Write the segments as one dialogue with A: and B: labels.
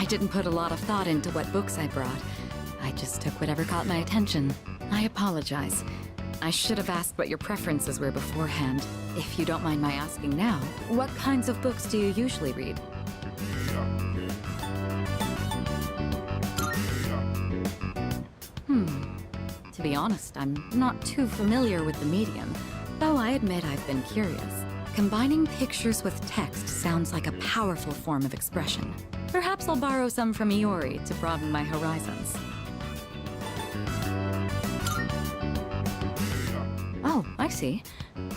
A: I didn't put a lot of thought into what books I brought. I just took whatever caught my attention. I apologize. I should have asked what your preferences were beforehand. If you don't mind my asking now, what kinds of books do you usually read? To be honest, I'm not too familiar with the medium, though I admit I've been curious. Combining pictures with text sounds like a powerful form of expression. Perhaps I'll borrow some from Iori to broaden my horizons. Oh, I see.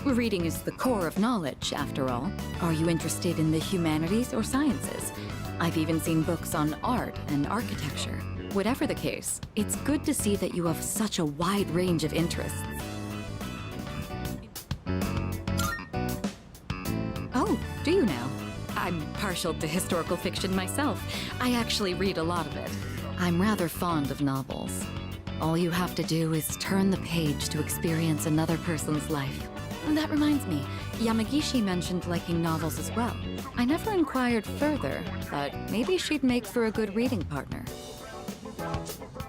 A: Reading is the core of knowledge, after all. Are you interested in the humanities or sciences? I've even seen books on art and architecture. Whatever the case, it's good to see that you have such a wide range of interests. Oh, do you now? I'm partial to historical fiction myself. I actually read a lot of it. I'm rather fond of novels. All you have to do is turn the page to experience another person's life. That reminds me, Yamagishi mentioned liking novels as well. I never inquired further, but maybe she'd make for a good reading partner.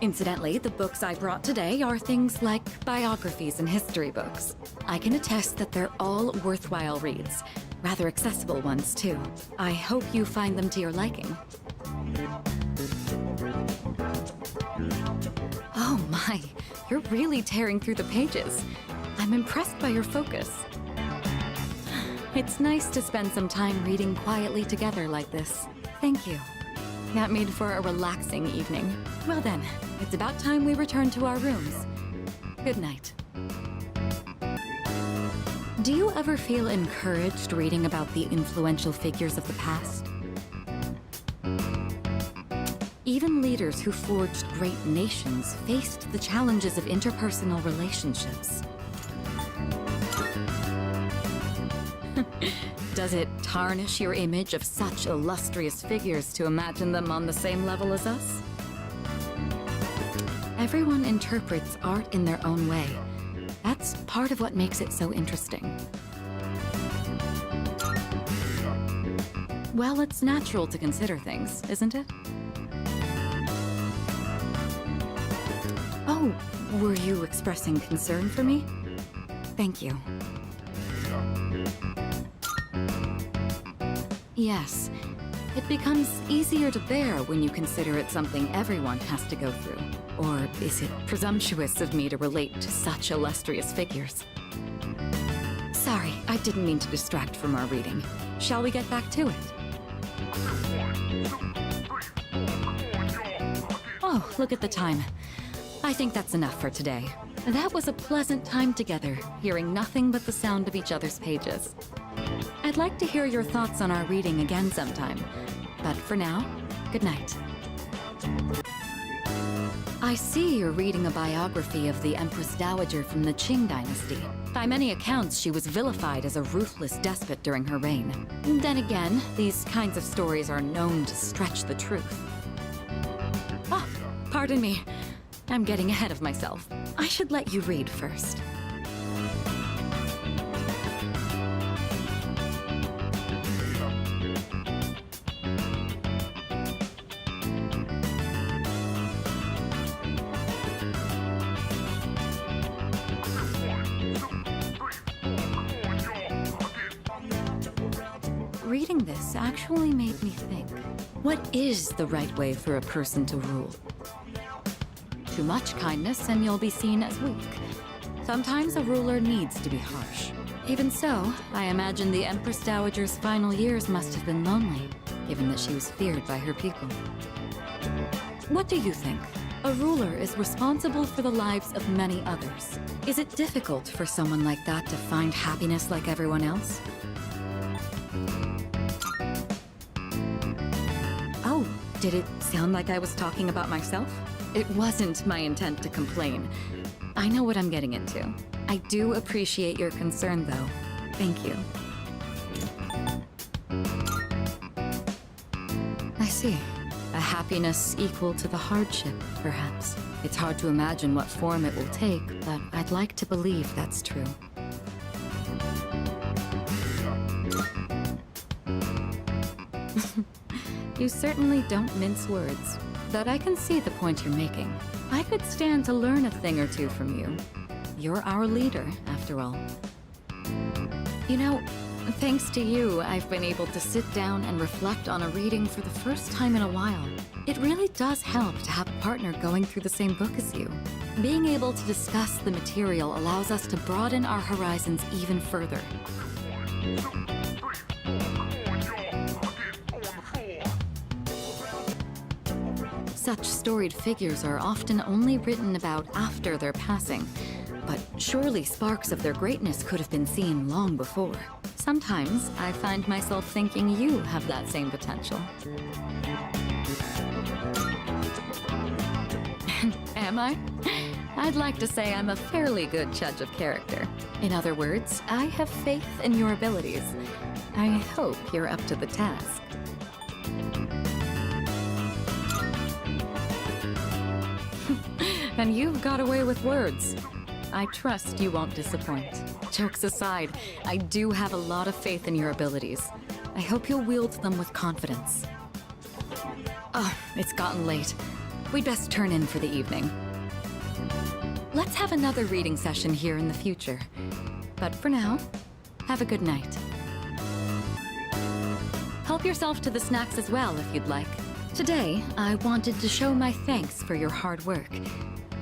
A: Incidentally, the books I brought today are things like biographies and history books. I can attest that they're all worthwhile reads. Rather accessible ones, too. I hope you find them to your liking. Oh my, you're really tearing through the pages. I'm impressed by your focus. It's nice to spend some time reading quietly together like this. Thank you. That made for a relaxing evening. Well then, it's about time we return to our rooms. Good night. Do you ever feel encouraged reading about the influential figures of the past? Even leaders who forged great nations faced the challenges of interpersonal relationships. Does it tarnish your image of such illustrious figures to imagine them on the same level as us? Everyone interprets art in their own way. That's part of what makes it so interesting. Well, it's natural to consider things, isn't it? Oh, were you expressing concern for me? Thank you. Yes, it becomes easier to bear when you consider it something everyone has to go through. Or is it presumptuous of me to relate to such illustrious figures? Sorry, I didn't mean to distract from our reading. Shall we get back to it? Oh, look at the time. I think that's enough for today. That was a pleasant time together, hearing nothing but the sound of each other's pages. I'd like to hear your thoughts on our reading again sometime. But for now, good night. I see you're reading a biography of the Empress Dowager from the Qing dynasty. By many accounts, she was vilified as a ruthless despot during her reign. Then again, these kinds of stories are known to stretch the truth. Ah, pardon me. I'm getting ahead of myself. I should let you read first. Reading this actually made me think, what is the right way for a person to rule? Too much kindness and you'll be seen as weak. Sometimes a ruler needs to be harsh. Even so, I imagine the Empress Dowager's final years must have been lonely, given that she was feared by her people. What do you think? A ruler is responsible for the lives of many others. Is it difficult for someone like that to find happiness like everyone else? Oh, did it sound like I was talking about myself? It wasn't my intent to complain. I know what I'm getting into. I do appreciate your concern, though. Thank you. I see. A happiness equal to the hardship, perhaps. It's hard to imagine what form it will take, but I'd like to believe that's true. You certainly don't mince words, but I can see the point you're making. I could stand to learn a thing or two from you. You're our leader, after all. You know, thanks to you, I've been able to sit down and reflect on a reading for the first time in a while. It really does help to have a partner going through the same book as you. Being able to discuss the material allows us to broaden our horizons even further. Such storied figures are often only written about after their passing, but surely sparks of their greatness could have been seen long before. Sometimes I find myself thinking you have that same potential. Am I? I'd like to say I'm a fairly good judge of character. In other words, I have faith in your abilities. I hope you're up to the task. And you've got away with words. I trust you won't disappoint. Jokes aside, I do have a lot of faith in your abilities. I hope you'll wield them with confidence. Oh, it's gotten late. We'd best turn in for the evening. Let's have another reading session here in the future. But for now, have a good night. Help yourself to the snacks as well if you'd like. Today, I wanted to show my thanks for your hard work,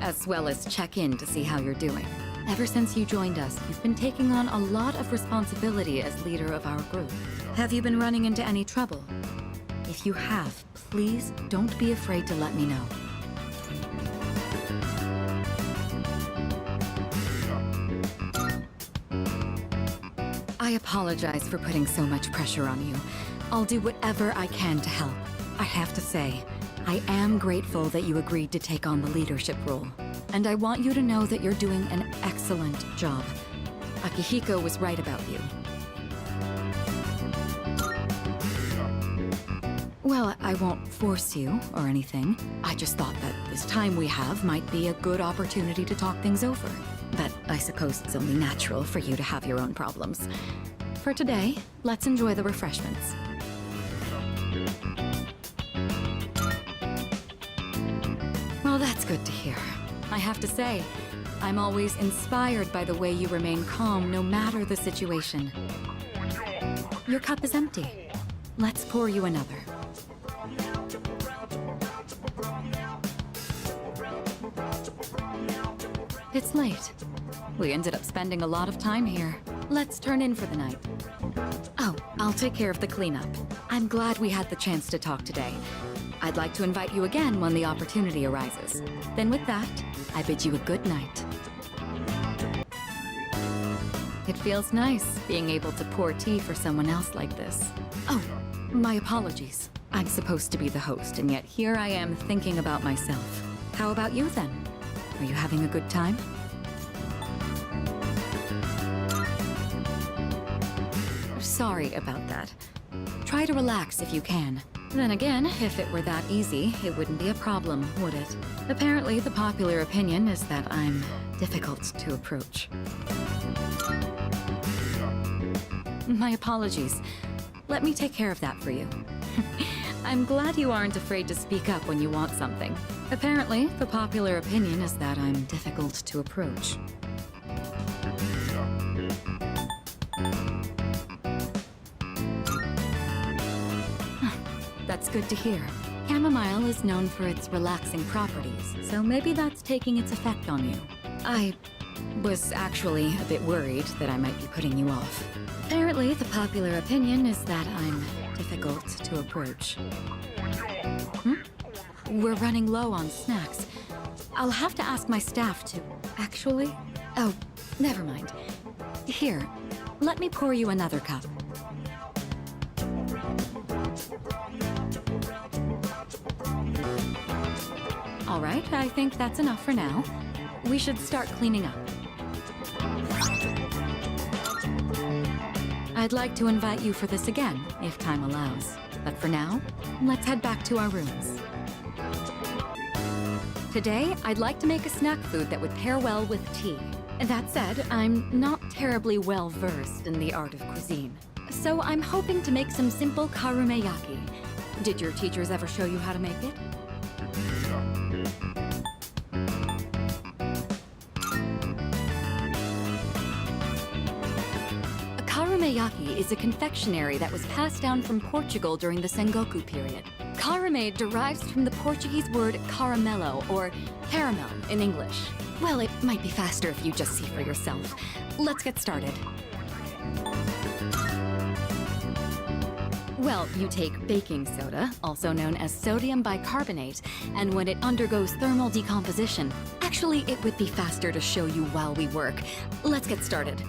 A: as well as check in to see how you're doing. Ever since you joined us, you've been taking on a lot of responsibility as leader of our group. Have you been running into any trouble? If you have, please don't be afraid to let me know. I apologize for putting so much pressure on you. I'll do whatever I can to help. I have to say, I am grateful that you agreed to take on the leadership role. And I want you to know that you're doing an excellent job. Akihiko was right about you. Well, I won't force you or anything. I just thought that this time we have might be a good opportunity to talk things over. But I suppose it's only natural for you to have your own problems. For today, let's enjoy the refreshments. Well, that's good to hear. I have to say, I'm always inspired by the way you remain calm no matter the situation. Your cup is empty. Let's pour you another. It's late. We ended up spending a lot of time here. Let's turn in for the night. Oh, I'll take care of the cleanup. I'm glad we had the chance to talk today. I'd like to invite you again when the opportunity arises. Then with that, I bid you a good night. It feels nice being able to pour tea for someone else like this. Oh, my apologies. I'm supposed to be the host, and yet here I am thinking about myself. How about you then? Are you having a good time? Sorry about that. Try to relax if you can. Then again, if it were that easy, it wouldn't be a problem, would it? Apparently, the popular opinion is that I'm difficult to approach. My apologies. Let me take care of that for you. I'm glad you aren't afraid to speak up when you want something. Apparently, the popular opinion is that I'm difficult to approach. That's good to hear. Chamomile is known for its relaxing properties, so maybe that's taking its effect on you. I was actually a bit worried that I might be putting you off. Apparently, the popular opinion is that I'm difficult to approach. We're running low on snacks. I'll have to ask my staff to... Actually? Oh, never mind. Here, let me pour you another cup. All right, I think that's enough for now. We should start cleaning up. I'd like to invite you for this again, if time allows. But for now, let's head back to our rooms. Today, I'd like to make a snack food that would pair well with tea. That said, I'm not terribly well-versed in the art of cuisine. So I'm hoping to make some simple karumeyaki. Did your teachers ever show you how to make it? A karameyaki is a confectionery that was passed down from Portugal during the Sengoku period. Karame derives from the Portuguese word caramelo, or caramel in English. Well, it might be faster if you just see for yourself. Let's get started. Well, you take baking soda, also known as sodium bicarbonate, and when it undergoes thermal decomposition, actually, it would be faster to show you while we work. Let's get started.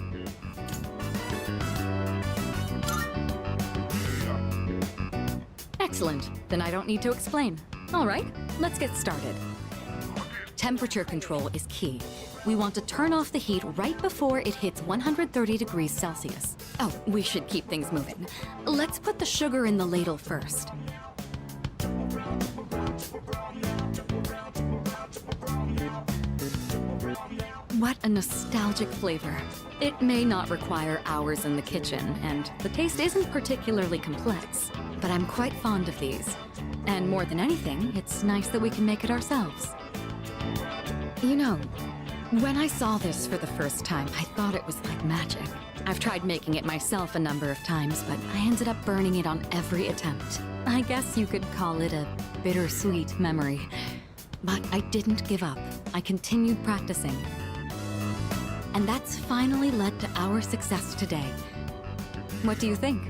A: Excellent. Then I don't need to explain. All right, let's get started. Temperature control is key. We want to turn off the heat right before it hits 130 degrees Celsius. Oh, we should keep things moving. Let's put the sugar in the ladle first. What a nostalgic flavor. It may not require hours in the kitchen, and the taste isn't particularly complex, but I'm quite fond of these. And more than anything, it's nice that we can make it ourselves. You know, when I saw this for the first time, I thought it was like magic. I've tried making it myself a number of times, but I ended up burning it on every attempt. I guess you could call it a bittersweet memory. But I didn't give up. I continued practicing. And that's finally led to our success today. What do you think?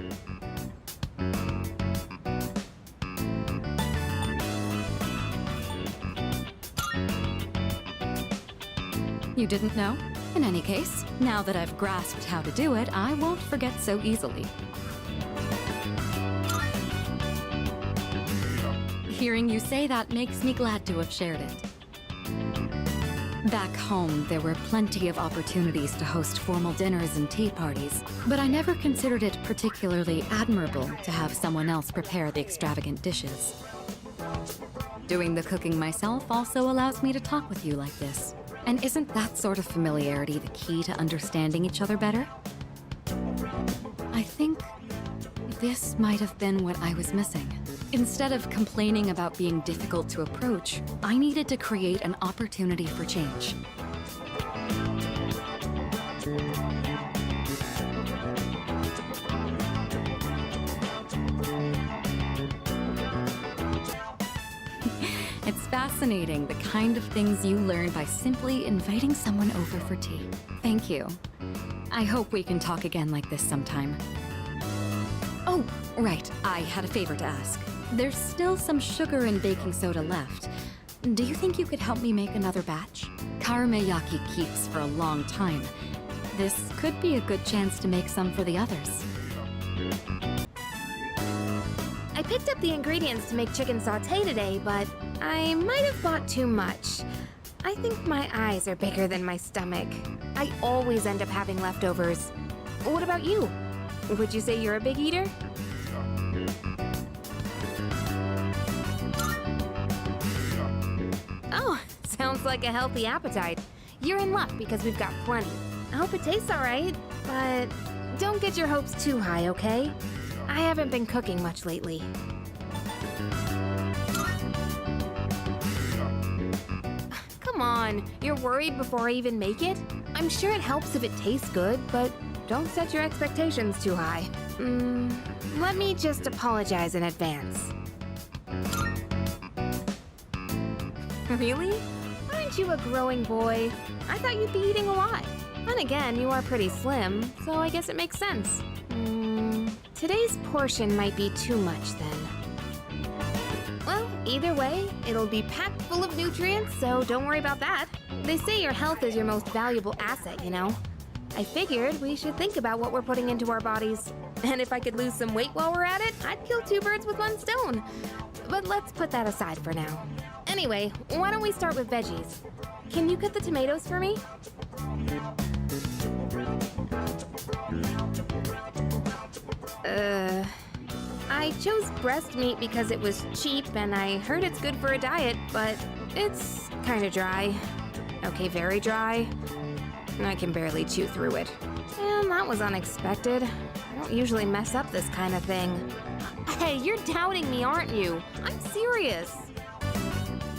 A: You didn't know? In any case, now that I've grasped how to do it, I won't forget so easily. Hearing you say that makes me glad to have shared it. Back home, there were plenty of opportunities to host formal dinners and tea parties, but I never considered it particularly admirable to have someone else prepare the extravagant dishes. Doing the cooking myself also allows me to talk with you like this. And isn't that sort of familiarity the key to understanding each other better? I think this might have been what I was missing. Instead of complaining about being difficult to approach, I needed to create an opportunity for change. It's fascinating, the kind of things you learn by simply inviting someone over for tea. Thank you. I hope we can talk again like this sometime. Oh, right, I had a favor to ask. There's still some sugar and baking soda left. Do you think you could help me make another batch? Karameyaki keeps for a long time. This could be a good chance to make some for the others.
B: I picked up the ingredients to make chicken sauté today, but I might have bought too much. I think my eyes are bigger than my stomach. I always end up having leftovers. What about you? Would you say you're a big eater? Oh, sounds like a healthy appetite. You're in luck because we've got plenty. I hope it tastes all right, but don't get your hopes too high, okay? I haven't been cooking much lately. Come on, you're worried before I even make it? I'm sure it helps if it tastes good, but don't set your expectations too high. Let me just apologize in advance. Really? Aren't you a growing boy? I thought you'd be eating a lot. Then again, you are pretty slim, so I guess it makes sense. Today's portion might be too much then. Well, either way, it'll be packed full of nutrients, so don't worry about that. They say your health is your most valuable asset, you know? I figured we should think about what we're putting into our bodies. And if I could lose some weight while we're at it, I'd kill two birds with one stone. But let's put that aside for now. Anyway, why don't we start with veggies? Can you cut the tomatoes for me? I chose breast meat because it was cheap and I heard it's good for a diet, but it's kind of dry. Okay, very dry. I can barely chew through it. And that was unexpected. I don't usually mess up this kind of thing. Hey, you're doubting me, aren't you? I'm serious.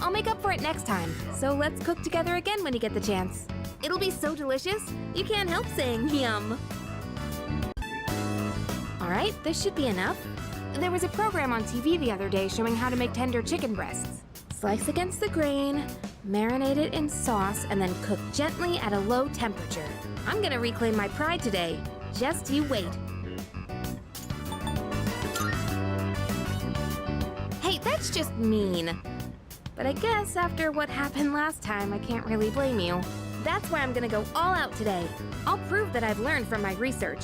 B: I'll make up for it next time, so let's cook together again when you get the chance. It'll be so delicious, you can't help saying yum. Alright, this should be enough. There was a program on TV the other day showing how to make tender chicken breasts. Slice against the grain, marinate it in sauce, and then cook gently at a low temperature. I'm gonna reclaim my pride today. Just you wait. Hey, that's just mean. But I guess after what happened last time, I can't really blame you. That's why I'm gonna go all out today. I'll prove that I've learned from my research.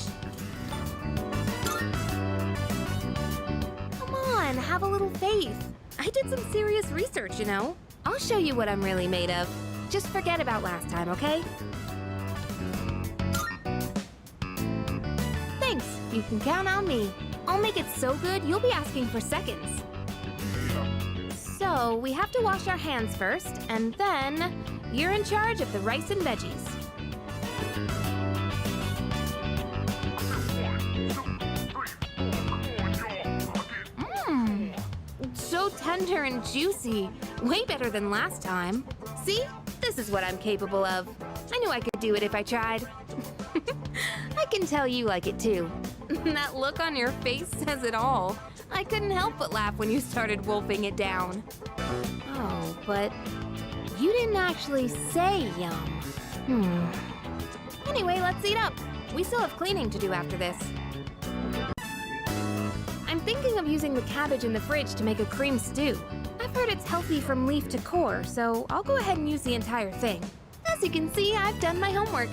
B: Come on, have a little faith. I did some serious research, you know. I'll show you what I'm really made of. Just forget about last time, okay? Thanks, you can count on me. I'll make it so good, you'll be asking for seconds. So, we have to wash our hands first, and then you're in charge of the rice and veggies. So tender and juicy. Way better than last time. See? This is what I'm capable of. I knew I could do it if I tried. I can tell you like it too. That look on your face says it all. I couldn't help but laugh when you started wolfing it down. Oh, but you didn't actually say yum. Anyway, let's eat up. We still have cleaning to do after this. I'm thinking of using the cabbage in the fridge to make a cream stew. I've heard it's healthy from leaf to core, so I'll go ahead and use the entire thing. As you can see, I've done my homework.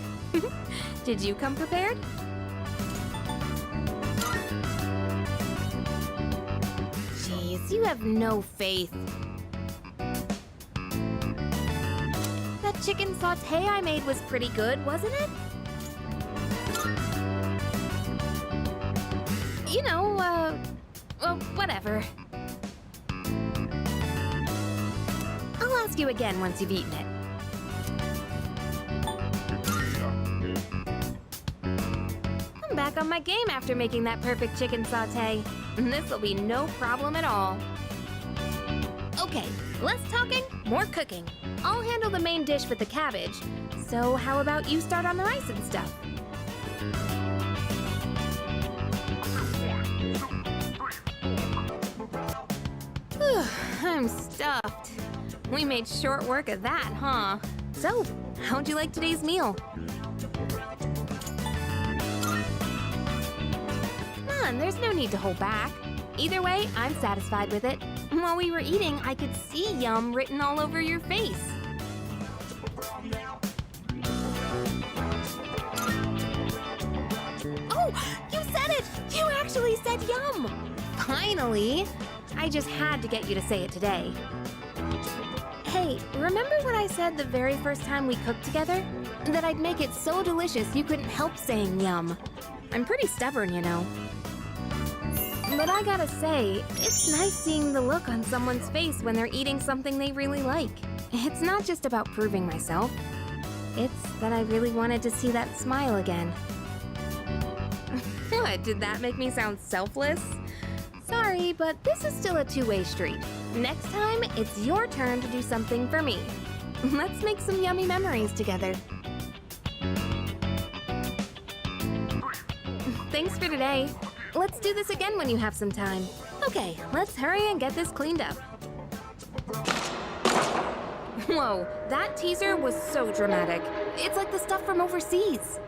B: Did you come prepared? Jeez, you have no faith. That chicken sauté I made was pretty good, wasn't it? You know, well, whatever. I'll ask you again once you've eaten it. I'm back on my game after making that perfect chicken sauté. This'll be no problem at all. Okay, less talking, more cooking. I'll handle the main dish with the cabbage. So how about you start on the rice and stuff? I'm stuffed. We made short work of that, huh? So, how'd you like today's meal? Come on, there's no need to hold back. Either way, I'm satisfied with it. While we were eating, I could see yum written all over your face. Oh, you said it! You actually said yum! Finally! I just had to get you to say it today. Hey, remember what I said the very first time we cooked together? That I'd make it so delicious you couldn't help saying yum. I'm pretty stubborn, you know. But I gotta say, it's nice seeing the look on someone's face when they're eating something they really like. It's not just about proving myself. It's that I really wanted to see that smile again. What, did that make me sound selfless? Sorry, but this is still a two-way street. Next time, it's your turn to do something for me. Let's make some yummy memories together. Thanks for today. Let's do this again when you have some time. Okay, let's hurry and get this cleaned up. Whoa, that teaser was so dramatic. It's like the stuff from overseas.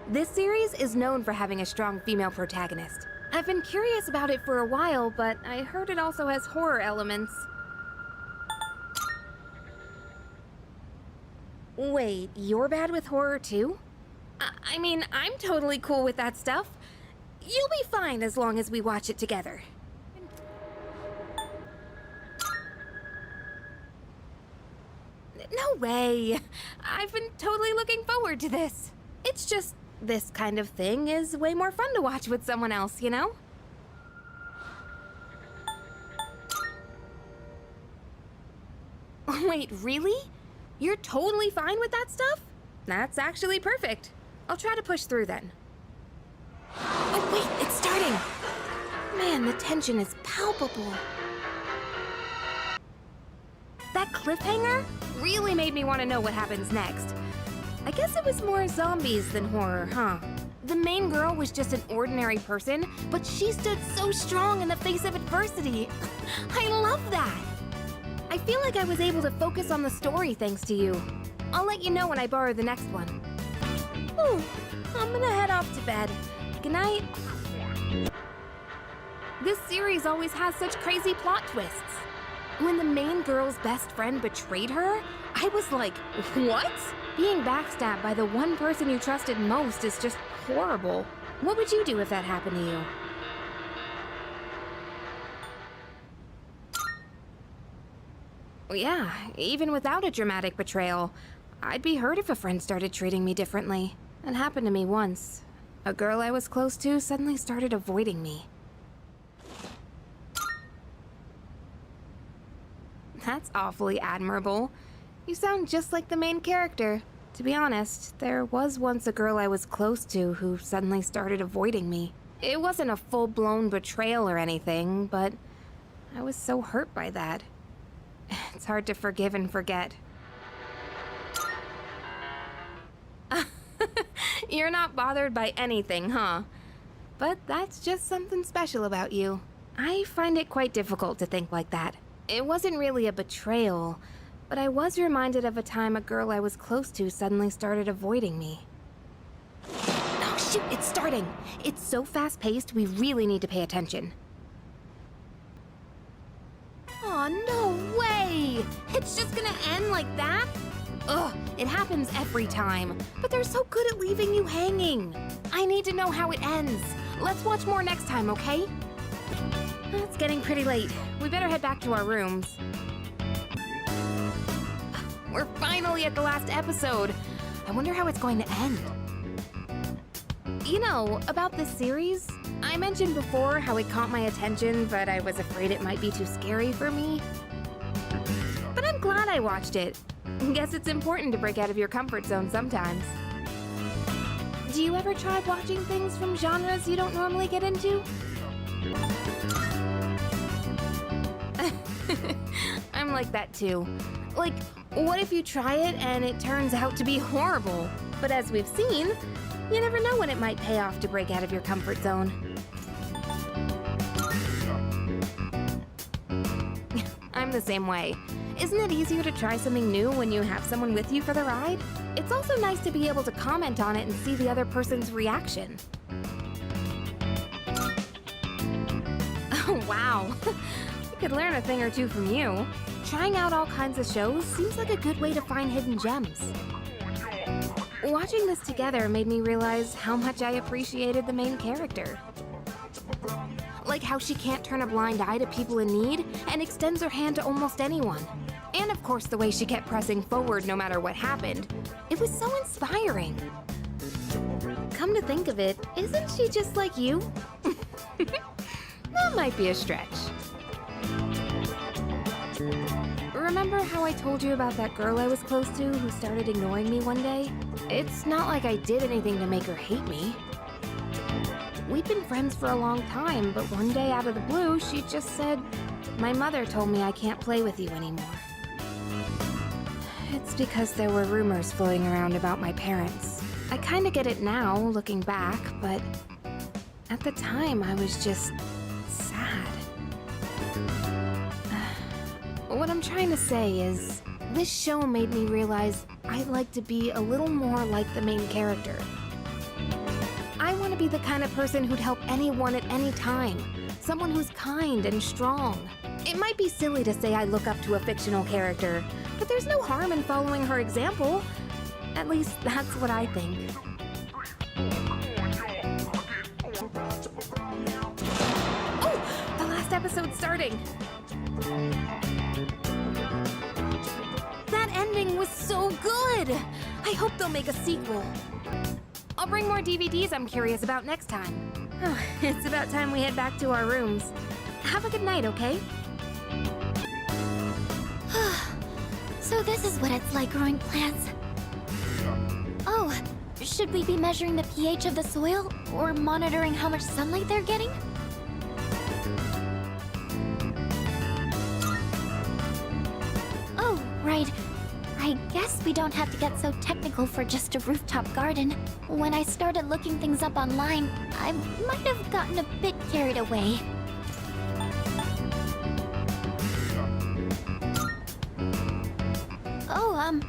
B: This series is known for having a strong female protagonist. I've been curious about it for a while, but I heard it also has horror elements. Wait, you're bad with horror too? I mean, I'm totally cool with that stuff. You'll be fine as long as we watch it together. No way! I've been totally looking forward to this. It's just, this kind of thing is way more fun to watch with someone else, you know? Wait, really? You're totally fine with that stuff? That's actually perfect. I'll try to push through then. Oh wait, it's starting! Man, the tension is palpable. That cliffhanger really made me want to know what happens next. I guess it was more zombies than horror, huh? The main girl was just an ordinary person, but she stood so strong in the face of adversity. I love that! I feel like I was able to focus on the story thanks to you. I'll let you know when I borrow the next one. Whew, I'm gonna head off to bed. Good night. This series always has such crazy plot twists. When the main girl's best friend betrayed her, I was like, what? Being backstabbed by the one person you trusted most is just horrible. What would you do if that happened to you? Well, yeah, even without a dramatic betrayal, I'd be hurt if a friend started treating me differently. It happened to me once. A girl I was close to suddenly started avoiding me. That's awfully admirable. You sound just like the main character. To be honest, there was once a girl I was close to who suddenly started avoiding me. It wasn't a full-blown betrayal or anything, but I was so hurt by that. It's hard to forgive and forget. You're not bothered by anything, huh? But that's just something special about you. I find it quite difficult to think like that. It wasn't really a betrayal, but I was reminded of a time a girl I was close to suddenly started avoiding me. Oh shoot, it's starting! It's so fast-paced, we really need to pay attention. Aw, no way! It's just gonna end like that? Ugh, it happens every time, but they're so good at leaving you hanging. I need to know how it ends. Let's watch more next time, okay? It's getting pretty late. We better head back to our rooms. We're finally at the last episode. I wonder how it's going to end. You know, about this series, I mentioned before how it caught my attention, but I was afraid it might be too scary for me. But I'm glad I watched it. Guess it's important to break out of your comfort zone sometimes. Do you ever try watching things from genres you don't normally get into? I'm like that too. Like, what if you try it and it turns out to be horrible? But as we've seen, you never know when it might pay off to break out of your comfort zone. I'm the same way. Isn't it easier to try something new when you have someone with you for the ride? It's also nice to be able to comment on it and see the other person's reaction. Oh, wow. I could learn a thing or two from you. Trying out all kinds of shows seems like a good way to find hidden gems. Watching this together made me realize how much I appreciated the main character. Like how she can't turn a blind eye to people in need and extends her hand to almost anyone. And of course the way she kept pressing forward no matter what happened. It was so inspiring. Come to think of it, isn't she just like you? That might be a stretch. Remember how I told you about that girl I was close to who started ignoring me one day? It's not like I did anything to make her hate me. We'd been friends for a long time, but one day out of the blue, she just said, "My mother told me I can't play with you anymore." It's because there were rumors floating around about my parents. I kinda get it now, looking back, but at the time I was just sad. What I'm trying to say is, this show made me realize I'd like to be a little more like the main character. I want to be the kind of person who'd help anyone at any time. Someone who's kind and strong. It might be silly to say I look up to a fictional character, but there's no harm in following her example. At least that's what I think. Oh! The last episode's starting! That ending was so good! I hope they'll make a sequel. I'll bring more DVDs I'm curious about next time. It's about time we head back to our rooms. Have a good night, okay?
C: So this is what it's like growing plants. Oh, should we be measuring the pH of the soil or monitoring how much sunlight they're getting? I guess we don't have to get so technical for just a rooftop garden. When I started looking things up online, I might have gotten a bit carried away. Oh,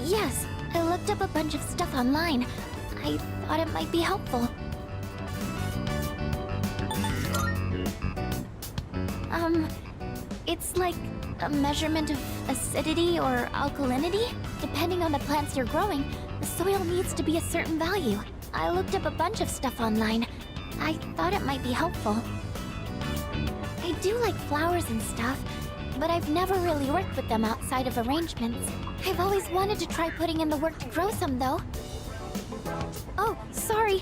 C: yes. I looked up a bunch of stuff online. I thought it might be helpful. It's like a measurement of acidity or alkalinity. Depending on the plants you're growing, the soil needs to be a certain value. I looked up a bunch of stuff online. I thought it might be helpful. I do like flowers and stuff, but I've never really worked with them outside of arrangements. I've always wanted to try putting in the work to grow some, though. Oh, sorry.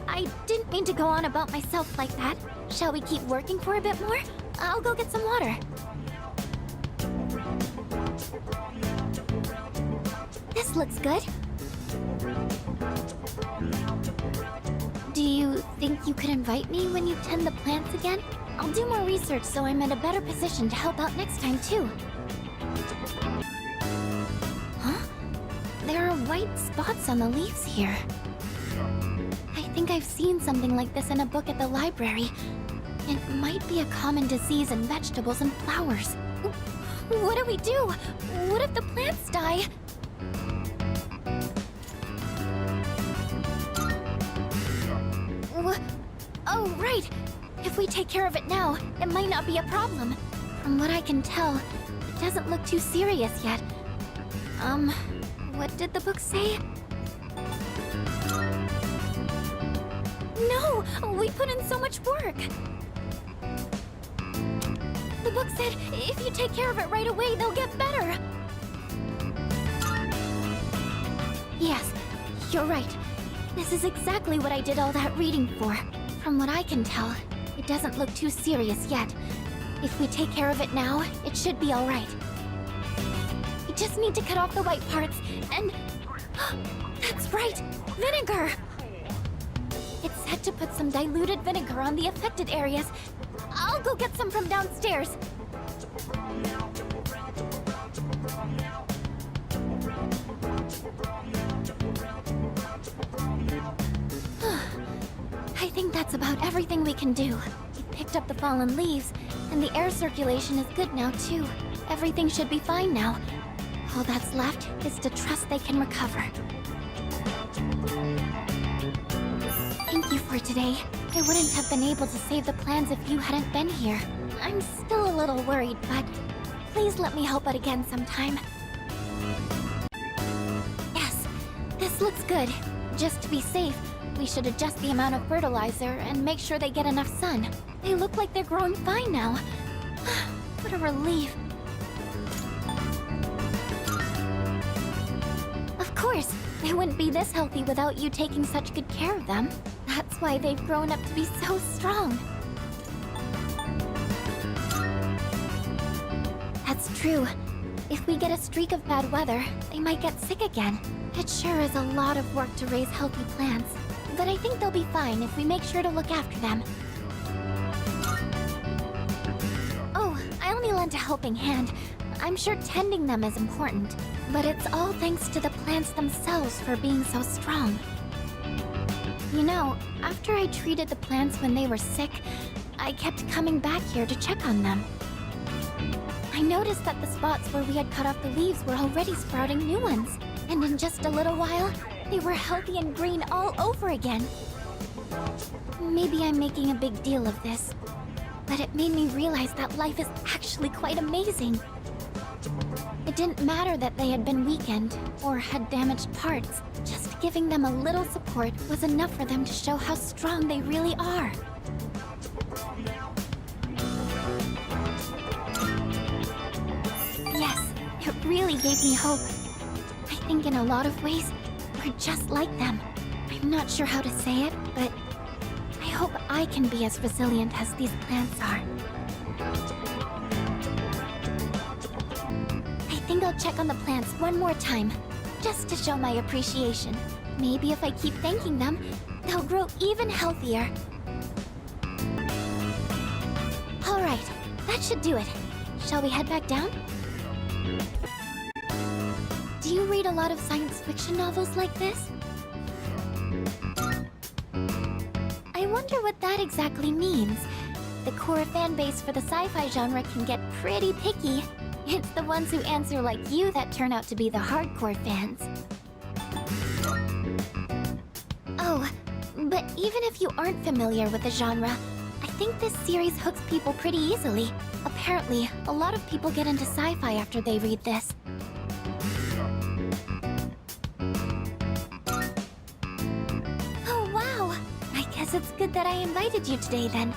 C: I didn't mean to go on about myself like that. Shall we keep working for a bit more? I'll go get some water. This looks good. Do you think you could invite me when you tend the plants again? I'll do more research so I'm in a better position to help out next time, too. Huh? There are white spots on the leaves here. I think I've seen something like this in a book at the library. It might be a common disease in vegetables and flowers. What do we do? What if the plants die? Oh, right. If we take care of it now, it might not be a problem. From what I can tell, it doesn't look too serious yet. What did the book say? No! We put in so much work! The book said if you take care of it right away, they'll get better! Yes, you're right. This is exactly what I did all that reading for. From what I can tell, it doesn't look too serious yet. If we take care of it now, it should be alright. We just need to cut off the white parts and... That's right! Vinegar! It said to put some diluted vinegar on the affected areas. I'll go get some from downstairs. I think that's about everything we can do. We picked up the fallen leaves, and the air circulation is good now, too. Everything should be fine now. All that's left is to trust they can recover. Thank you for today. I wouldn't have been able to save the plans if you hadn't been here. I'm still a little worried, but please let me help out again sometime. Yes, this looks good. Just to be safe, we should adjust the amount of fertilizer and make sure they get enough sun. They look like they're growing fine now. What a relief. Of course, they wouldn't be this healthy without you taking such good care of them. That's why they've grown up to be so strong. That's true. If we get a streak of bad weather, they might get sick again. It sure is a lot of work to raise healthy plants. But I think they'll be fine if we make sure to look after them. Oh, I only lent a helping hand. I'm sure tending them is important. But it's all thanks to the plants themselves for being so strong. You know, after I treated the plants when they were sick, I kept coming back here to check on them. I noticed that the spots where we had cut off the leaves were already sprouting new ones. And in just a little while, they were healthy and green all over again. Maybe I'm making a big deal of this, but it made me realize that life is actually quite amazing. It didn't matter that they had been weakened or had damaged parts. Just giving them a little support was enough for them to show how strong they really are. Yes, it really gave me hope. I think in a lot of ways, we're just like them. I'm not sure how to say it, but I hope I can be as resilient as these plants are. I think I'll check on the plants one more time, just to show my appreciation. Maybe if I keep thanking them, they'll grow even healthier. All right, that should do it. Shall we head back down? do you read a lot of science fiction novels like this? I wonder what that exactly means. The core fan base for the sci-fi genre can get pretty picky. It's the ones who answer like you that turn out to be the hardcore fans. Oh, but even if you aren't familiar with the genre, I think this series hooks people pretty easily. Apparently, a lot of people get into sci-fi after they read this. Oh wow! I guess it's good that I invited you today then.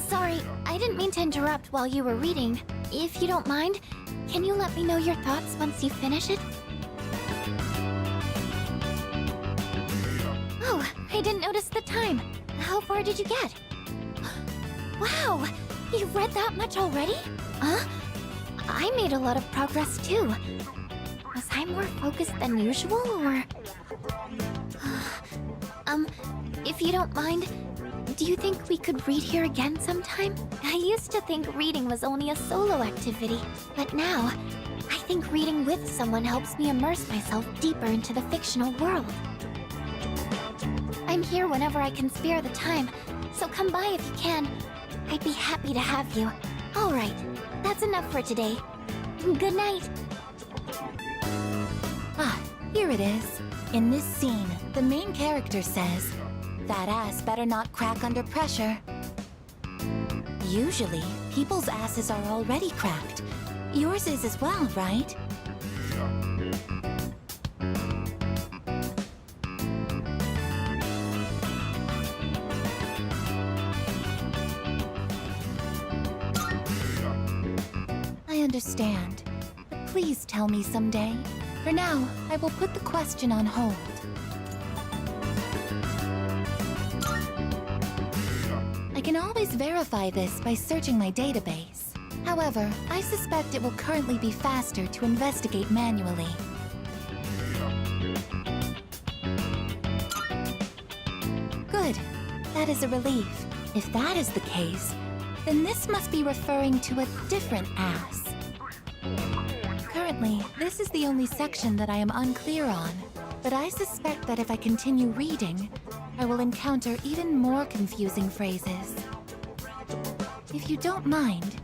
C: Sorry, I didn't mean to interrupt while you were reading. If you don't mind, can you let me know your thoughts once you finish it? Oh, I didn't notice the time. How far did you get? Wow! You read that much already? Huh? I made a lot of progress too. Was I more focused than usual, or...? If you don't mind, do you think we could read here again sometime? I used to think reading was only a solo activity, but now, I think reading with someone helps me immerse myself deeper into the fictional world. I'm here whenever I can spare the time, so come by if you can. I'd be happy to have you. Alright, that's enough for today. Good night.
D: Ah, here it is. In this scene, the main character says, "That ass better not crack under pressure." Usually, people's asses are already cracked. Yours is as well, right? I understand, but please tell me someday. For now, I will put the question on hold. I can always verify this by searching my database. However, I suspect it will currently be faster to investigate manually. Good. That is a relief. If that is the case, then this must be referring to a different ass. Currently, this is the only section that I am unclear on, but I suspect that if I continue reading, I will encounter even more confusing phrases. If you don't mind,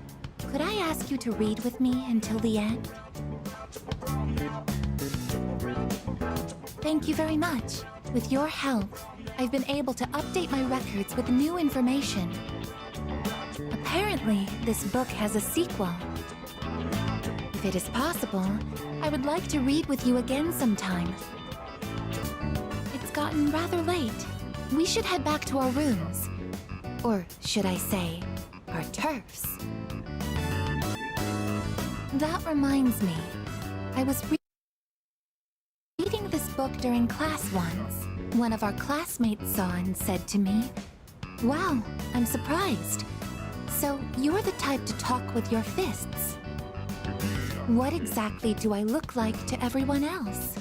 D: could I ask you to read with me until the end? Thank you very much. With your help, I've been able to update my records with new information. Apparently, this book has a sequel. If it is possible, I would like to read with you again sometime. It's gotten rather late. We should head back to our rooms. Or should I say, our turfs. That reminds me, I was reading this book during class once. One of our classmates saw and said to me, "Wow, I'm surprised. So you're the type to talk with your fists. What exactly do I look like to everyone else?"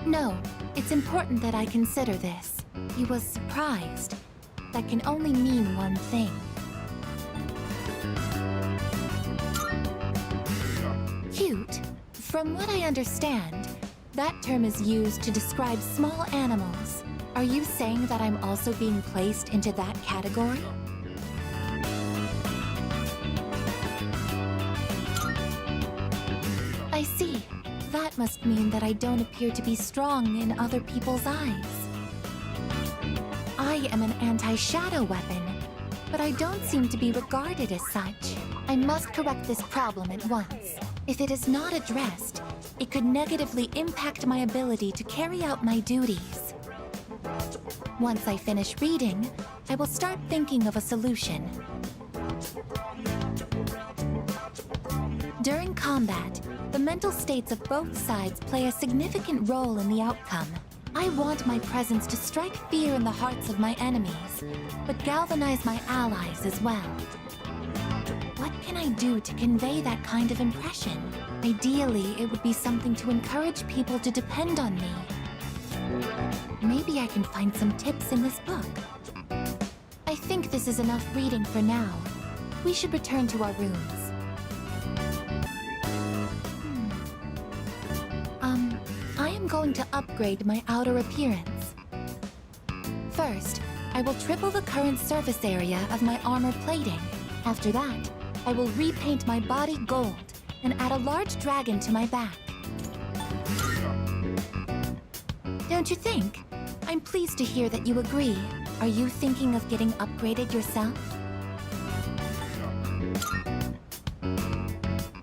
D: No, it's important that I consider this. He was surprised. That can only mean one thing. Cute. From what I understand, that term is used to describe small animals. Are you saying that I'm also being placed into that category? I see. That must mean that I don't appear to be strong in other people's eyes. I am an anti-shadow weapon, but I don't seem to be regarded as such. I must correct this problem at once. If it is not addressed, it could negatively impact my ability to carry out my duties. Once I finish reading, I will start thinking of a solution. During combat, the mental states of both sides play a significant role in the outcome. I want my presence to strike fear in the hearts of my enemies, but galvanize my allies as well. What can I do to convey that kind of impression? Ideally, it would be something to encourage people to depend on me. Maybe I can find some tips in this book. I think this is enough reading for now. We should return to our rooms. I'm going to upgrade my outer appearance. First, I will triple the current surface area of my armor plating. After that, I will repaint my body gold and add a large dragon to my back. Don't you think? I'm pleased to hear that you agree. Are you thinking of getting upgraded yourself?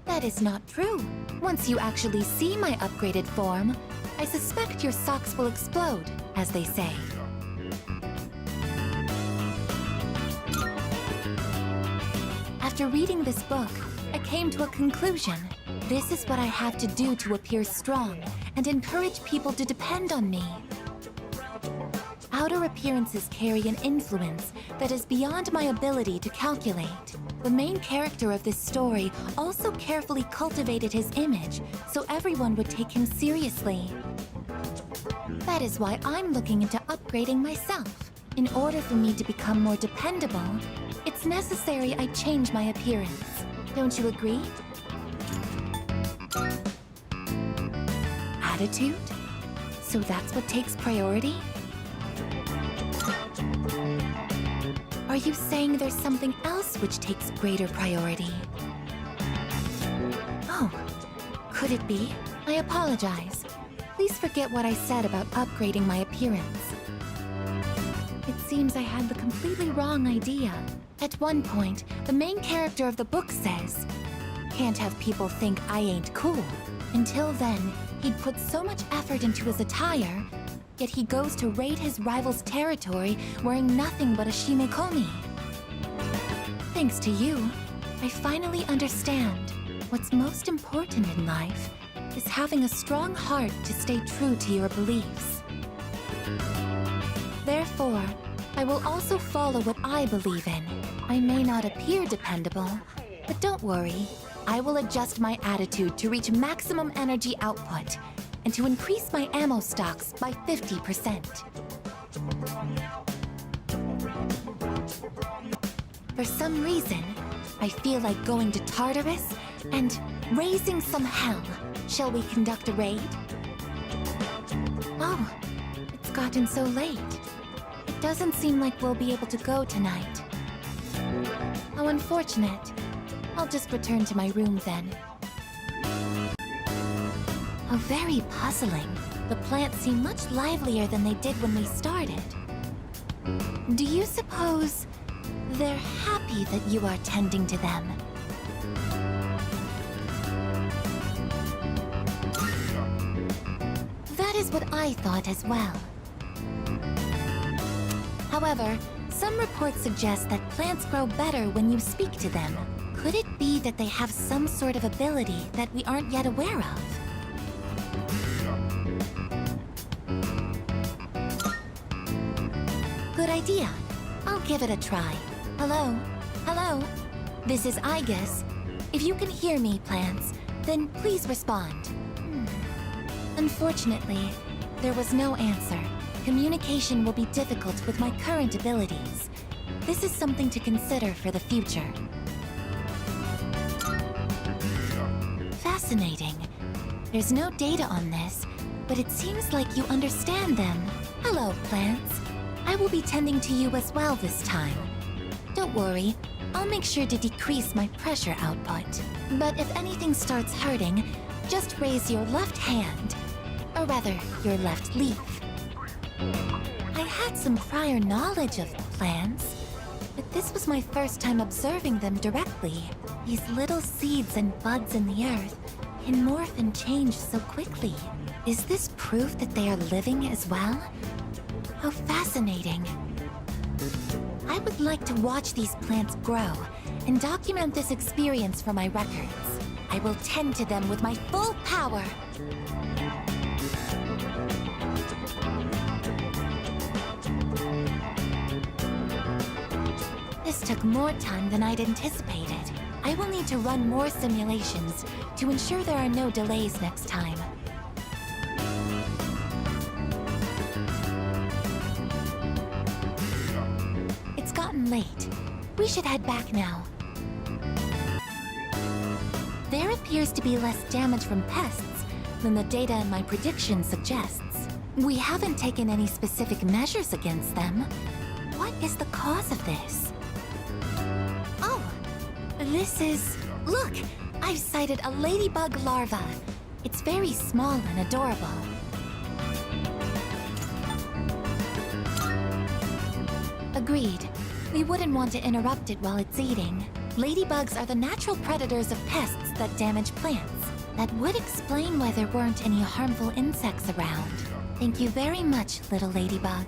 D: That is not true. Once you actually see my upgraded form, I suspect your socks will explode, as they say. After reading this book, I came to a conclusion. This is what I have to do to appear strong and encourage people to depend on me. Outer appearances carry an influence that is beyond my ability to calculate. The main character of this story also carefully cultivated his image so everyone would take him seriously. That is why I'm looking into upgrading myself. In order for me to become more dependable, it's necessary I change my appearance. Don't you agree? Attitude? So that's what takes priority? Are you saying there's something else which takes greater priority? Oh, could it be? I apologize. Please forget what I said about upgrading my appearance. It seems I had the completely wrong idea. At one point, the main character of the book says, "Can't have people think I ain't cool." Until then, he'd put so much effort into his attire, yet he goes to raid his rival's territory wearing nothing but a shimekomi. Thanks to you, I finally understand. What's most important in life is having a strong heart to stay true to your beliefs. Therefore, I will also follow what I believe in. I may not appear dependable, but don't worry. I will adjust my attitude to reach maximum energy output and to increase my ammo stocks by 50%. For some reason, I feel like going to Tartarus and raising some hell. Shall we conduct a raid? Oh, it's gotten so late. It doesn't seem like we'll be able to go tonight. How unfortunate. I'll just return to my room then. Oh, very puzzling. The plants seem much livelier than they did when we started. Do you suppose they're happy that you are tending to them? That is what I thought as well. However, some reports suggest that plants grow better when you speak to them. Could it be that they have some sort of ability that we aren't yet aware of? Good idea. I'll give it a try. Hello? Hello? This is S.E.E.S. If you can hear me, plants, then please respond. Unfortunately, there was no answer. Communication will be difficult with my current abilities. This is something to consider for the future. Fascinating. There's no data on this, but it seems like you understand them. Hello, plants. I will be tending to you as well this time. Don't worry, I'll make sure to decrease my pressure output. But if anything starts hurting, just raise your left hand. Or rather, your left leaf. I had some prior knowledge of plants, but this was my first time observing them directly. These little seeds and buds in the earth can morph and change so quickly. Is this proof that they are living as well? How fascinating. I would like to watch these plants grow and document this experience for my records. I will tend to them with my full power. This took more time than I'd anticipated. I will need to run more simulations to ensure there are no delays next time. It's gotten late. We should head back now. There appears to be less damage from pests, than the data in my prediction suggests. We haven't taken any specific measures against them. What is the cause of this? Oh, this is... Look! I've sighted a ladybug larva. It's very small and adorable. Agreed. We wouldn't want to interrupt it while it's eating. Ladybugs are the natural predators of pests that damage plants. That would explain why there weren't any harmful insects around. Thank you very much, little ladybug.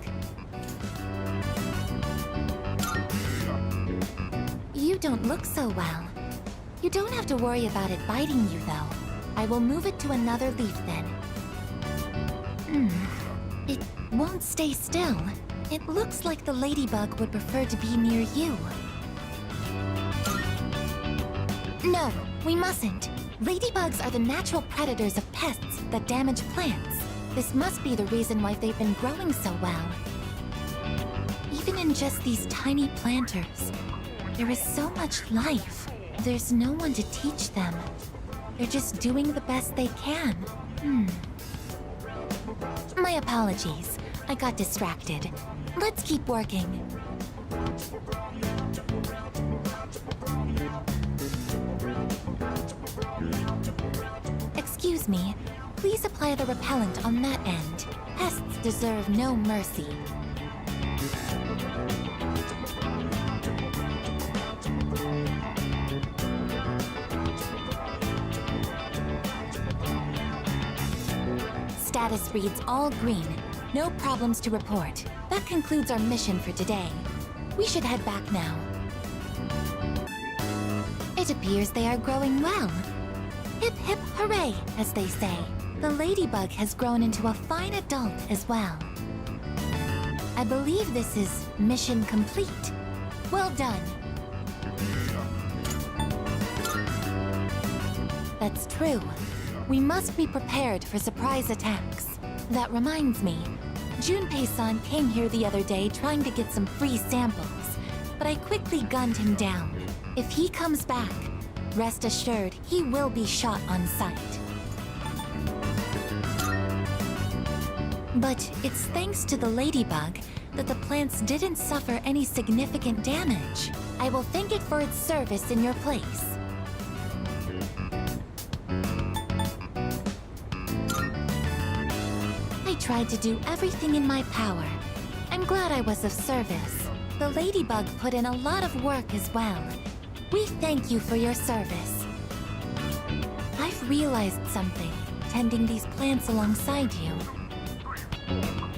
D: You don't look so well. You don't have to worry about it biting you, though. I will move it to another leaf then. It won't stay still. It looks like the ladybug would prefer to be near you. No, we mustn't. Ladybugs are the natural predators of pests that damage plants. This must be the reason why they've been growing so well. Even in just these tiny planters, there is so much life. There's no one to teach them. They're just doing the best they can. My apologies. I got distracted. Let's keep working. Excuse me. Please apply the repellent on that end. Pests deserve no mercy. Status reads all green. No problems to report. That concludes our mission for today. We should head back now. It appears they are growing well. Hip hip hooray, as they say. The ladybug has grown into a fine adult as well. I believe this is mission complete. Well done. That's true. We must be prepared for surprise attacks. That reminds me, Junpei-san came here the other day trying to get some free samples, but I quickly gunned him down. If he comes back, rest assured he will be shot on sight. But it's thanks to the ladybug that the plants didn't suffer any significant damage. I will thank it for its service in your place. I tried to do everything in my power. I'm glad I was of service. The ladybug put in a lot of work as well. We thank you for your service. I've realized something, tending these plants alongside you.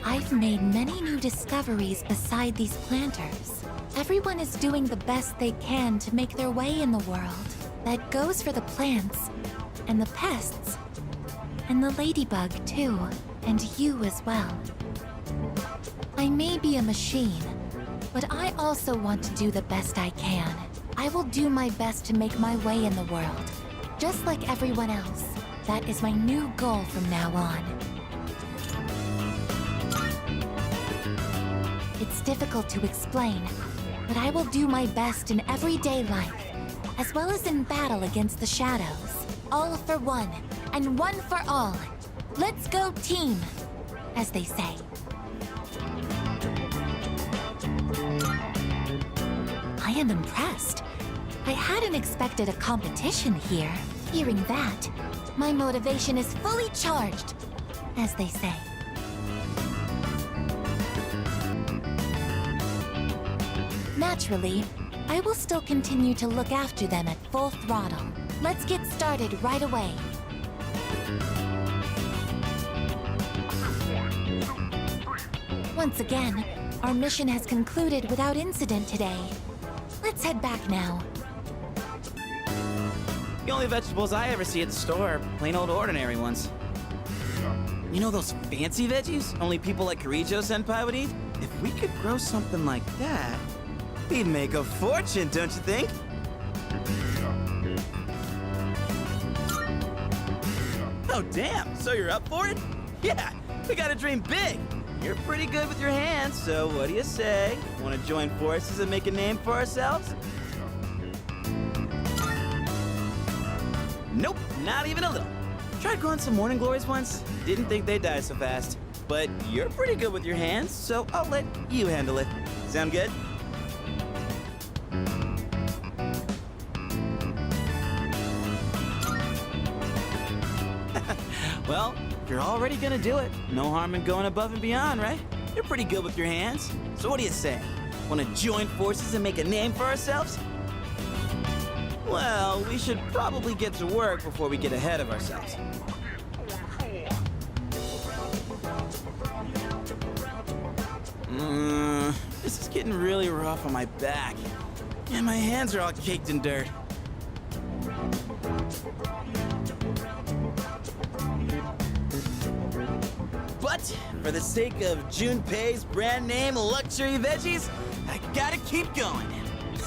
D: I've made many new discoveries beside these planters. Everyone is doing the best they can to make their way in the world. That goes for the plants, and the pests, and the ladybug too, and you as well. I may be a machine, but I also want to do the best I can. I will do my best to make my way in the world, just like everyone else. That is my new goal from now on. It's difficult to explain, but I will do my best in everyday life, as well as in battle against the shadows. All for one, and one for all. Let's go team, as they say. I am impressed. I hadn't expected a competition here. Hearing that, my motivation is fully charged, as they say. Naturally, I will still continue to look after them at full throttle. Let's get started right away. Once again, our mission has concluded without incident today. Let's head back now.
E: The only vegetables I ever see at the store are plain old ordinary ones. You know those fancy veggies only people like Kirijo-senpai would eat? If we could grow something like that, we'd make a fortune, don't you think? Oh, damn! So you're up for it? Yeah, we gotta dream big! You're pretty good with your hands, so what do you say? Want to join forces and make a name for ourselves? Nope, not even a little. Tried growing some morning glories once. Didn't think they'd die so fast. But you're pretty good with your hands, so I'll let you handle it. Sound good? Well, if you're already gonna do it, no harm in going above and beyond, right? You're pretty good with your hands. So what do you say? Wanna join forces and make a name for ourselves? Well, we should probably get to work before we get ahead of ourselves. This is getting really rough on my back. And my hands are all caked in dirt. But for the sake of Junpei's brand name luxury veggies, I gotta keep going.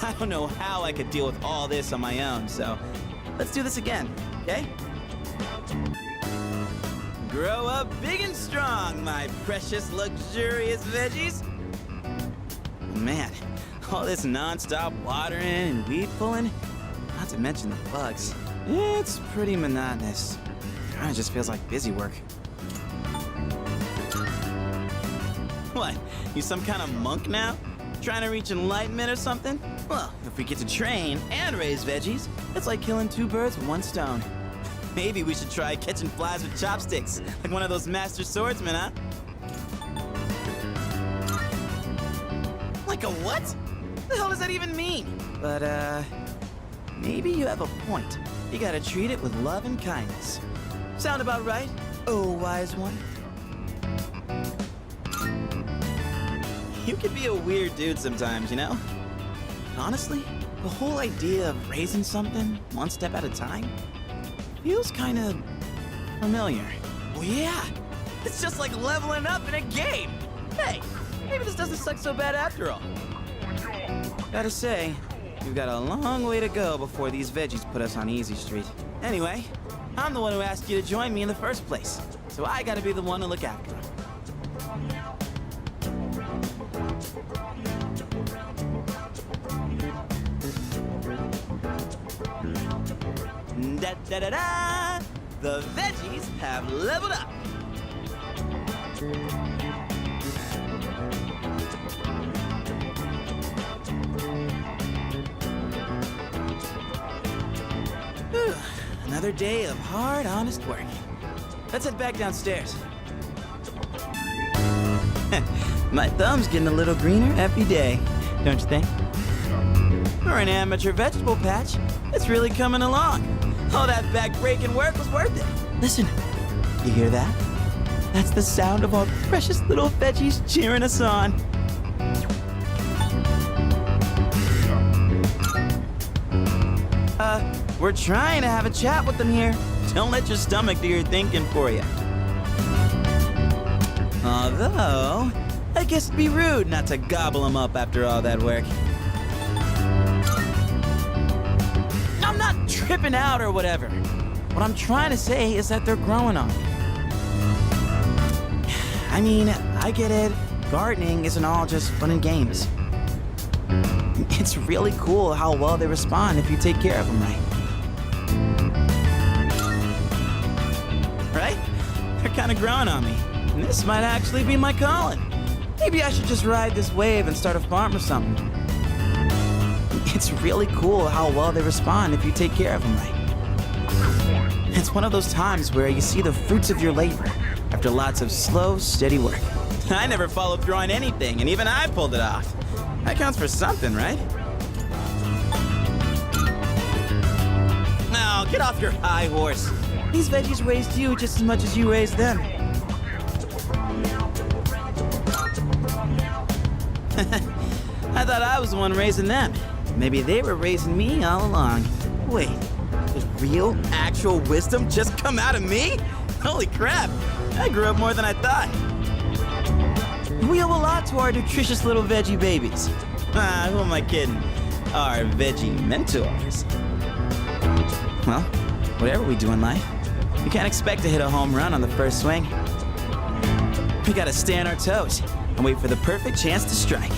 E: I don't know how I could deal with all this on my own, so let's do this again, okay? Grow up big and strong, my precious luxurious veggies. Man, all this non-stop watering and weed pulling, not to mention the bugs, it's pretty monotonous. Kinda just feels like busy work. What, you some kind of monk now? Trying to reach enlightenment or something? Well, if we get to train and raise veggies, it's like killing two birds with one stone. Maybe we should try catching flies with chopsticks, like one of those master swordsmen, huh? Like a what? What the hell does that even mean? But, maybe you have a point. You gotta treat it with love and kindness. Sound about right? Oh, wise one. You can be a weird dude sometimes, you know? Honestly, the whole idea of raising something one step at a time feels kind of familiar. Well, yeah, it's just like leveling up in a game. Hey, maybe this doesn't suck so bad after all. Gotta say, we've got a long way to go before these veggies put us on easy street. Anyway, I'm the one who asked you to join me in the first place, so I gotta be the one to look after them. Da da da da! The veggies have leveled up! Whew. Another day of hard, honest work. Let's head back downstairs. My thumb's getting a little greener every day, don't you think? For an amateur vegetable patch, it's really coming along. All that back-breaking work was worth it. Listen, you hear that? That's the sound of our precious little veggies cheering us on. We're trying to have a chat with them here. Don't let your stomach do your thinking for you. Although, I guess it'd be rude not to gobble them up after all that work. I'm not tripping out or whatever. What I'm trying to say is that they're growing on me. I mean, I get it. Gardening isn't all just fun and games. It's really cool how well they respond if you take care of them right. Right? They're kind of growing on me. And this might actually be my calling. Maybe I should just ride this wave and start a farm or something. It's really cool how well they respond if you take care of them right. It's one of those times where you see the fruits of your labor after lots of slow, steady work. I never followed through on anything, and even I pulled it off. That counts for something, right? Now, get off your high horse. These veggies raised you just as much as you raised them. I thought I was the one raising them. Maybe they were raising me all along. Wait, did real, actual wisdom just come out of me? Holy crap, I grew up more than I thought. We owe a lot to our nutritious little veggie babies. Who am I kidding? Our veggie mentors. Well, whatever we do in life, we can't expect to hit a home run on the first swing. We gotta stay on our toes and wait for the perfect chance to strike.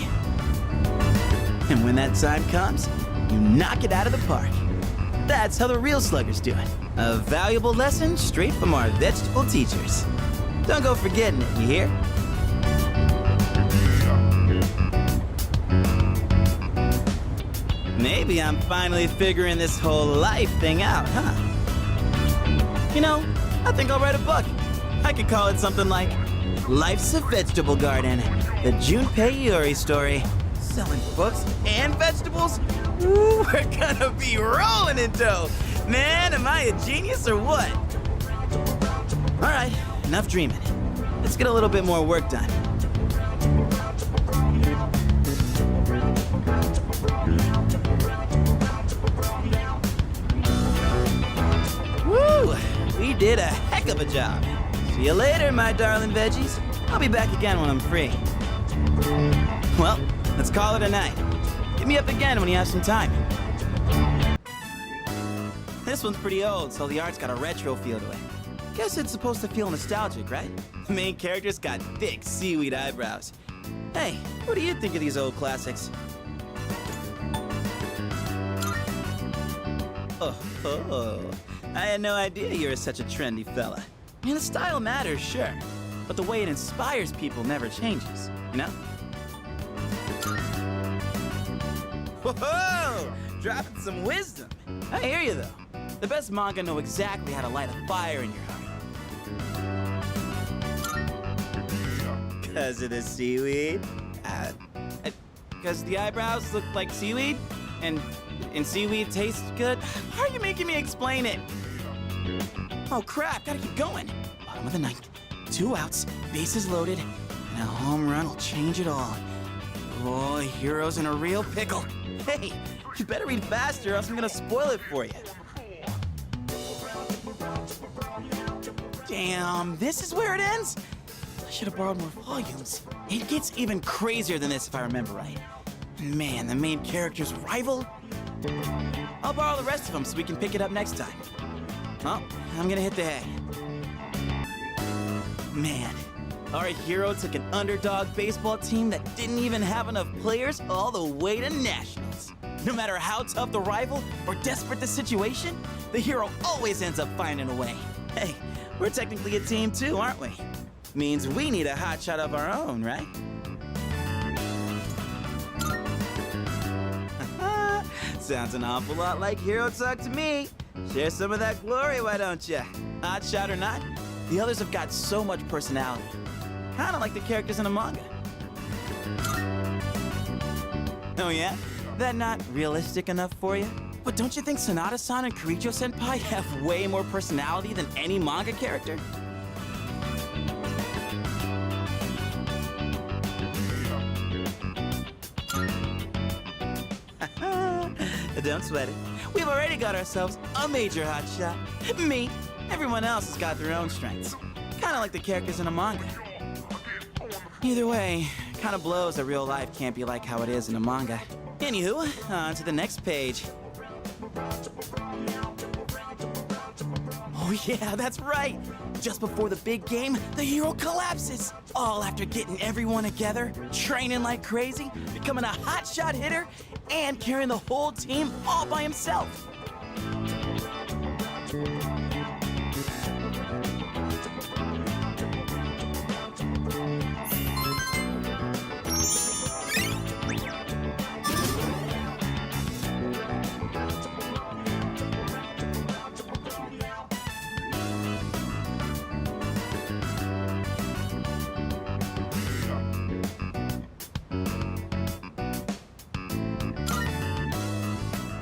E: And when that time comes, you knock it out of the park. That's how the real sluggers do it. A valuable lesson straight from our vegetable teachers. Don't go forgetting it, you hear? Maybe I'm finally figuring this whole life thing out, huh? You know, I think I'll write a book. I could call it something like Life's a Vegetable Garden, the Junpei Iori story. Selling books and vegetables? Ooh, we're gonna be rolling in dough. Man, am I a genius or what? All right, enough dreaming. Let's get a little bit more work done. Woo! We did a heck of a job. See you later, my darling veggies. I'll be back again when I'm free. Well, let's call it a night. Hit me up again when you have some time. This one's pretty old, so the art's got a retro feel to it. Guess it's supposed to feel nostalgic, right? The main character's got thick seaweed eyebrows. Hey, what do you think of these old classics? Oh, I had no idea you were such a trendy fella. I mean, the style matters, sure, but the way it inspires people never changes, you know? Whoa! Dropping some wisdom. I hear you, though. The best manga know exactly how to light a fire in your heart. 'Cause of the seaweed? Because the eyebrows look like seaweed? And seaweed tastes good? How are you making me explain it? Oh, crap. Gotta keep going. Bottom of the ninth. 2 outs, bases loaded, and a home run will change it all. Oh, Hero's in a real pickle. Hey, you better read faster or else I'm gonna spoil it for you. Damn, this is where it ends? I should have borrowed more volumes. It gets even crazier than this if I remember right. Man, the main character's rival? I'll borrow the rest of them so we can pick it up next time. Well, I'm gonna hit the hay. Man, our hero took an underdog baseball team that didn't even have enough players all the way to nationals. No matter how tough the rival or desperate the situation, the hero always ends up finding a way. Hey, we're technically a team too, aren't we? Means we need a hotshot of our own, right? Sounds an awful lot like hero talk to me. Share some of that glory, why don't ya? Hotshot or not, the others have got so much personality. Kinda like the characters in a manga. Oh yeah? That not realistic enough for you? But don't you think Sanada-san and Kirijo-senpai have way more personality than any manga character? Don't sweat it. We've already got ourselves a major hotshot. Me. Everyone else has got their own strengths. Kinda like the characters in a manga. Either way, kinda blows that real life can't be like how it is in a manga. Anywho, on to the next page. Oh yeah, that's right! Just before the big game, the hero collapses! All after getting everyone together, training like crazy, becoming a hotshot hitter, and carrying the whole team all by himself.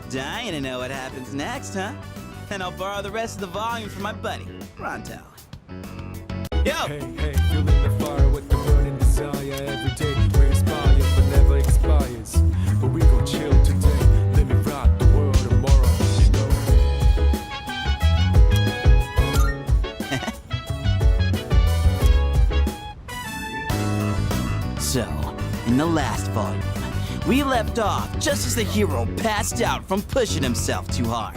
E: Dying to know what happens next, huh? And I'll borrow the rest of the volume from my buddy, Rontel. Yo!
F: Hey, feeling the fire with the burning desire. Every day we inspire, but never expires. But we gon' chill today, let me rock the world tomorrow, you know?
E: So, in the last volume, we left off just as the hero passed out from pushing himself too hard.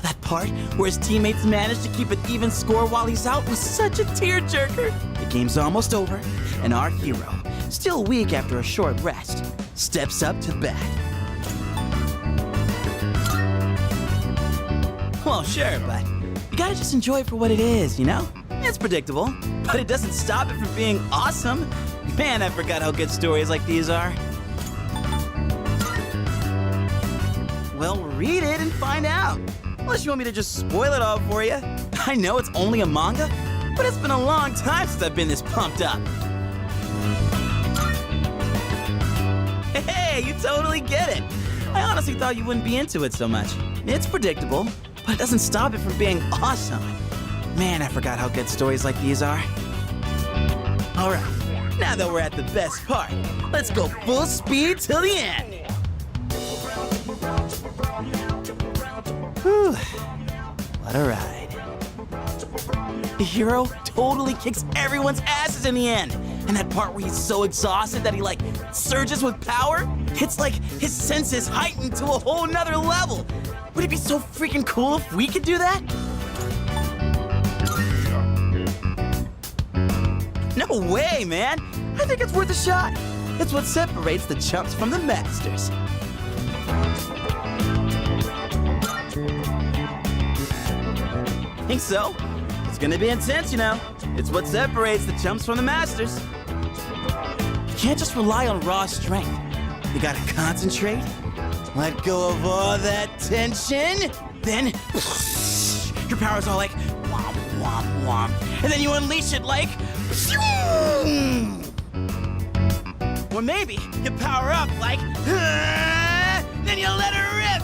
E: That part where his teammates managed to keep an even score while he's out was such a tearjerker. The game's almost over, and our hero, still weak after a short rest, steps up to the bat. Well, sure, but you gotta just enjoy it for what it is, you know? It's predictable, but it doesn't stop it from being awesome. Man, I forgot how good stories like these are. Well, read it and find out. Unless you want me to just spoil it all for you. I know it's only a manga, but it's been a long time since I've been this pumped up. Hey, you totally get it. I honestly thought you wouldn't be into it so much. It's predictable, but it doesn't stop it from being awesome. Man, I forgot how good stories like these are. All right, now that we're at the best part, let's go full speed till the end. Whew, what a ride. The hero totally kicks everyone's asses in the end. And that part where he's so exhausted that he, like, surges with power? It's like his senses heightened to a whole nother level. Would it be so freaking cool if we could do that? No way, man. I think it's worth a shot. It's what separates the chumps from the masters. Think so? It's gonna be intense, you know. It's what separates the chumps from the masters. You can't just rely on raw strength. You gotta concentrate, let go of all that tension, then your power's all like womp, womp, womp. And then you unleash it like or maybe you power up like then you let her rip.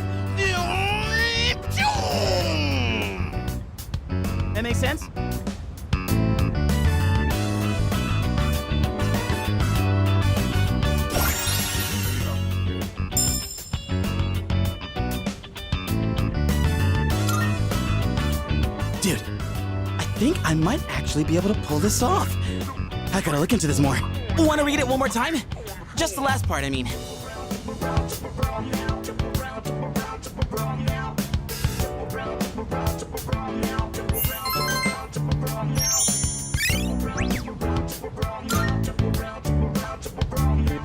E: That makes sense? Dude, I think I might actually be able to pull this off. I gotta look into this more. Wanna read it one more time? Just the last part, I mean.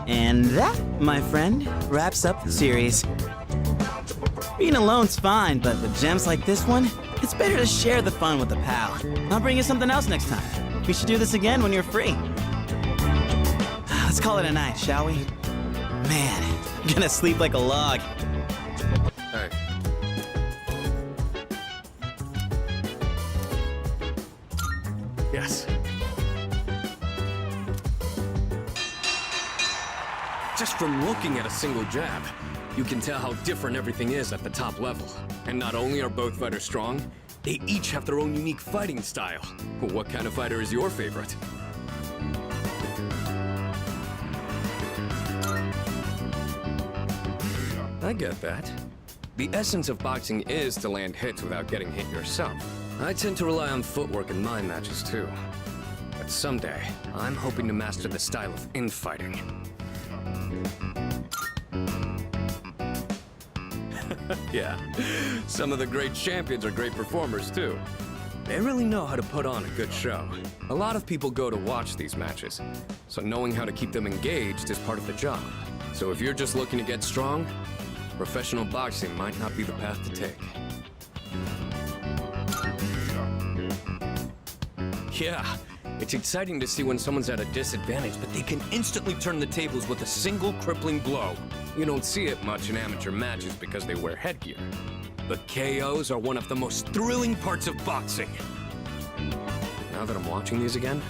E: And that, my friend, wraps up the series. Being alone's fine, but with gems like this one, it's better to share the fun with a pal. I'll bring you something else next time. We should do this again when you're free. Let's call it a night, shall we? Man, I'm gonna sleep like a log.
G: Hey. Yes. Just from looking at a single jab, you can tell how different everything is at the top level. And not only are both fighters strong, they each have their own unique fighting style. What kind of fighter is your favorite? I get that. The essence of boxing is to land hits without getting hit yourself. I tend to rely on footwork in my matches too. But someday, I'm hoping to master the style of infighting. Yeah, some of the great champions are great performers too. They really know how to put on a good show. A lot of people go to watch these matches, so knowing how to keep them engaged is part of the job. So if you're just looking to get strong, professional boxing might not be the path to take. Yeah, it's exciting to see when someone's at a disadvantage, but they can instantly turn the tables with a single crippling blow. You don't see it much in amateur matches because they wear headgear. But KOs are one of the most thrilling parts of boxing. Now that I'm watching these again,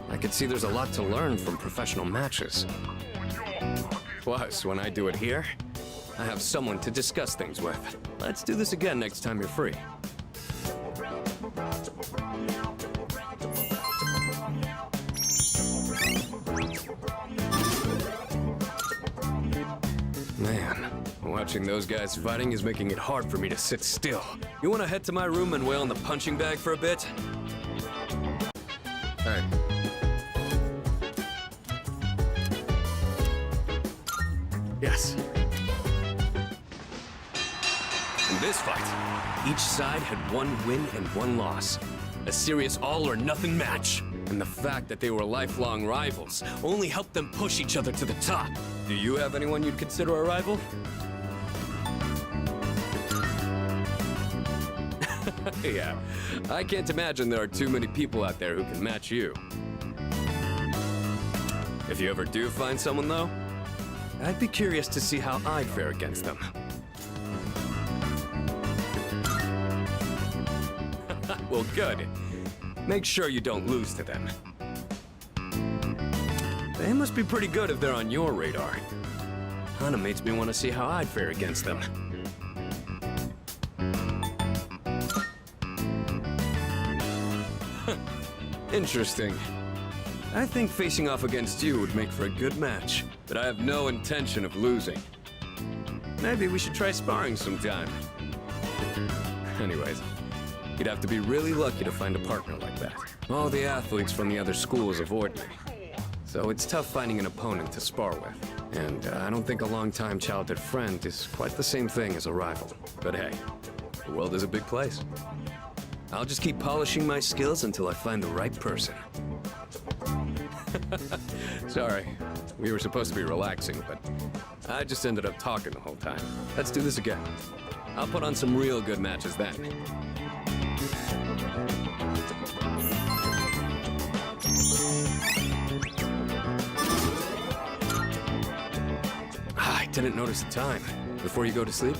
G: I can see there's a lot to learn from professional matches. Plus, when I do it here, I have someone to discuss things with. Let's do this again next time you're free. Man, watching those guys fighting is making it hard for me to sit still. You want to head to my room and wail on the punching bag for a bit? Hey. Yes. In this fight, each side had one win and one loss. A serious all-or-nothing match. And the fact that they were lifelong rivals only helped them push each other to the top. Do you have anyone you'd consider a rival? Yeah, I can't imagine there are too many people out there who can match you. If you ever do find someone, though, I'd be curious to see how I'd fare against them. Well, good. Make sure you don't lose to them. They must be pretty good if they're on your radar. Kinda makes me want to see how I'd fare against them. Interesting. I think facing off against you would make for a good match, but I have no intention of losing. Maybe we should try sparring sometime. Anyways, you'd have to be really lucky to find a partner like that. All the athletes from the other schools avoid me, so it's tough finding an opponent to spar with. And I don't think a long-time childhood friend is quite the same thing as a rival. But hey, the world is a big place. I'll just keep polishing my skills until I find the right person. Sorry, we were supposed to be relaxing, but I just ended up talking the whole time. Let's do this again. I'll put on some real good matches then. I didn't notice the time. Before you go to sleep?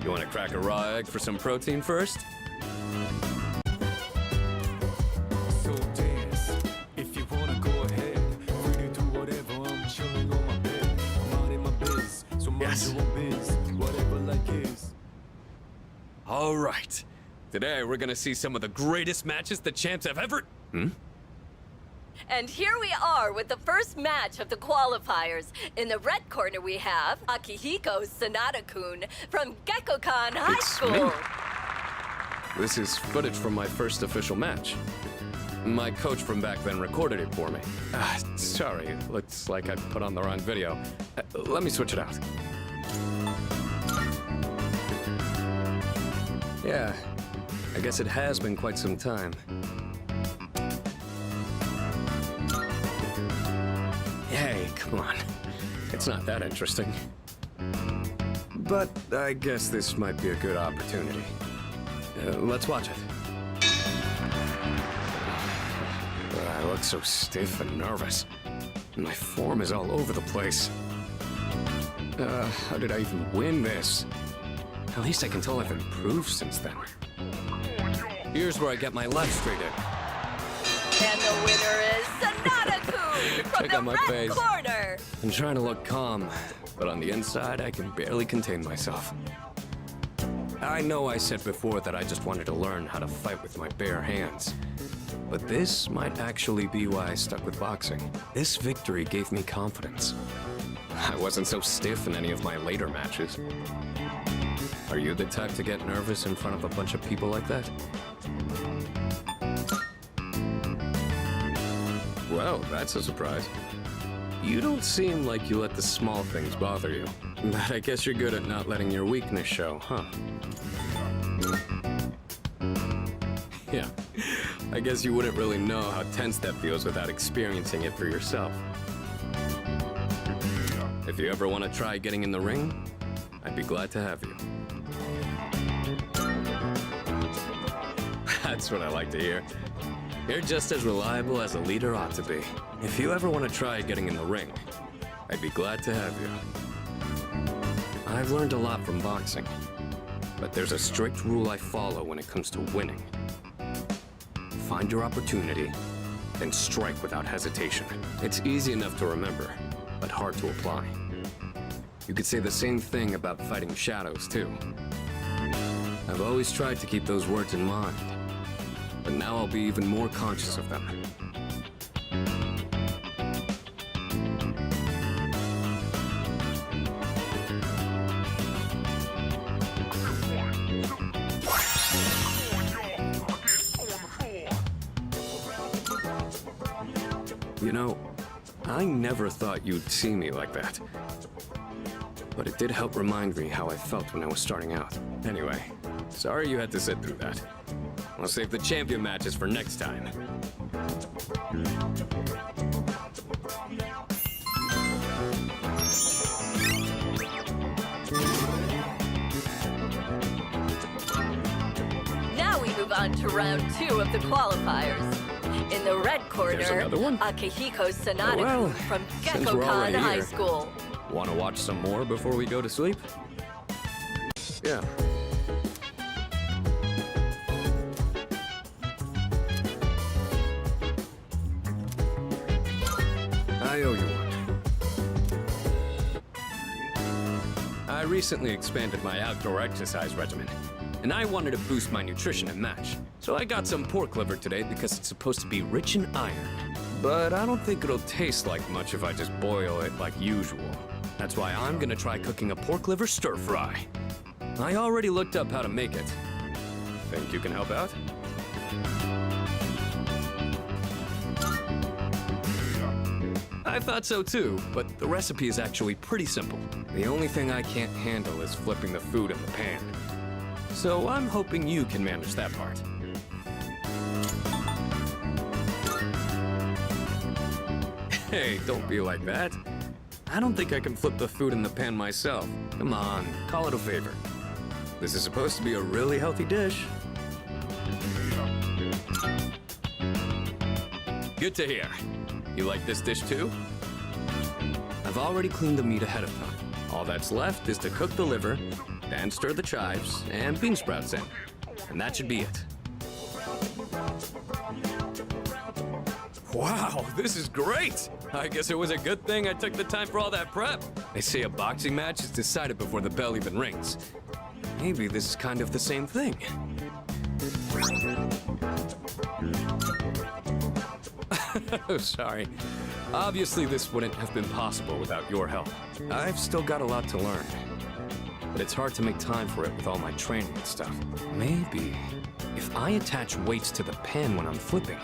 G: You want to crack a raw egg for some protein first?
F: So dance, if you wanna go ahead. Free to do whatever, I'm chilling on my bed. I'm out in my biz, so mind
G: Yes.
F: your own biz. Whatever like is.
G: All right. Today we're gonna see some of the greatest matches the champs have ever...
H: And here we are with the first match of the qualifiers. In the red corner we have Akihiko Sanada-kun from Gekkokan High
G: It's
H: School.
G: me. This is footage from my first official match. My coach from back then recorded it for me. Sorry, looks like I put on the wrong video. Let me switch it out. Yeah, I guess it has been quite some time. Hey, come on. It's not that interesting. But I guess this might be a good opportunity. Let's watch it. I look so stiff and nervous. My form is all over the place. How did I even win this? At least I can tell I've improved since then. Here's where I get my left straight in.
H: And the winner is Sanada-kun from
G: Check
H: the
G: out my
H: red
G: face.
H: corner.
G: I'm trying to look calm, but on the inside, I can barely contain myself. I know I said before that I just wanted to learn how to fight with my bare hands. But this might actually be why I stuck with boxing. This victory gave me confidence. I wasn't so stiff in any of my later matches. Are you the type to get nervous in front of a bunch of people like that? Well, that's a surprise. You don't seem like you let the small things bother you. But I guess you're good at not letting your weakness show, huh? Yeah, I guess you wouldn't really know how tense that feels without experiencing it for yourself. If you ever want to try getting in the ring, I'd be glad to have you. That's what I like to hear. You're just as reliable as a leader ought to be. If you ever want to try getting in the ring, I'd be glad to have you. I've learned a lot from boxing, but there's a strict rule I follow when it comes to winning. Find your opportunity, then strike without hesitation. It's easy enough to remember, but hard to apply. You could say the same thing about fighting shadows, too. I've always tried to keep those words in mind, but now I'll be even more conscious of them. You know, I never thought you'd see me like that. But it did help remind me how I felt when I was starting out. Anyway, sorry you had to sit through that. I'll save the champion matches for next time.
H: on to round 2 of the qualifiers. In the red
G: There's
H: corner,
G: another one?
H: Akihiko Sanada
G: Well,
H: from
G: since we're
H: Gekkokan
G: already
H: High
G: here.
H: School.
G: Want to watch some more before we go to sleep? Yeah. I owe you one. I recently expanded my outdoor exercise regimen, and I wanted to boost my nutrition and match. So I got some pork liver today because it's supposed to be rich in iron. But I don't think it'll taste like much if I just boil it like usual. That's why I'm gonna try cooking a pork liver stir fry. I already looked up how to make it. Think you can help out? I thought so too, but the recipe is actually pretty simple. The only thing I can't handle is flipping the food in the pan. So I'm hoping you can manage that part. Hey, don't be like that. I don't think I can flip the food in the pan myself. Come on, call it a favor. This is supposed to be a really healthy dish. Good to hear. You like this dish too? I've already cleaned the meat ahead of time. All that's left is to cook the liver, then stir the chives and bean sprouts in. And that should be it. Wow, this is great! I guess it was a good thing I took the time for all that prep. They say a boxing match is decided before the bell even rings. Maybe this is kind of the same thing. Sorry. Obviously, this wouldn't have been possible without your help. I've still got a lot to learn. But it's hard to make time for it with all my training and stuff. Maybe if I attach weights to the pan when I'm flipping,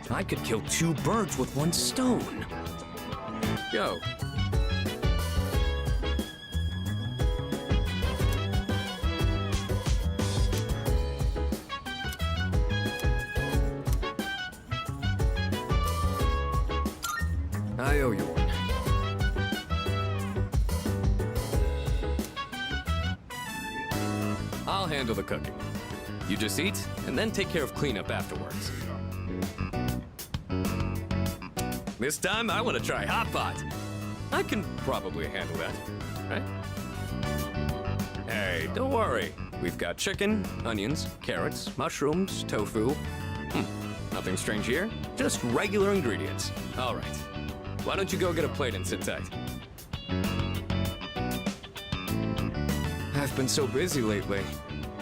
G: I could kill 2 birds with 1 stone. Yo. I owe you one. I'll handle the cooking. You just eat, and then take care of cleanup afterwards. This time, I want to try hot pot. I can probably handle that, right? Hey, don't worry. We've got chicken, onions, carrots, mushrooms, tofu. Nothing strange here. Just regular ingredients. All right. Why don't you go get a plate and sit tight? I've been so busy lately.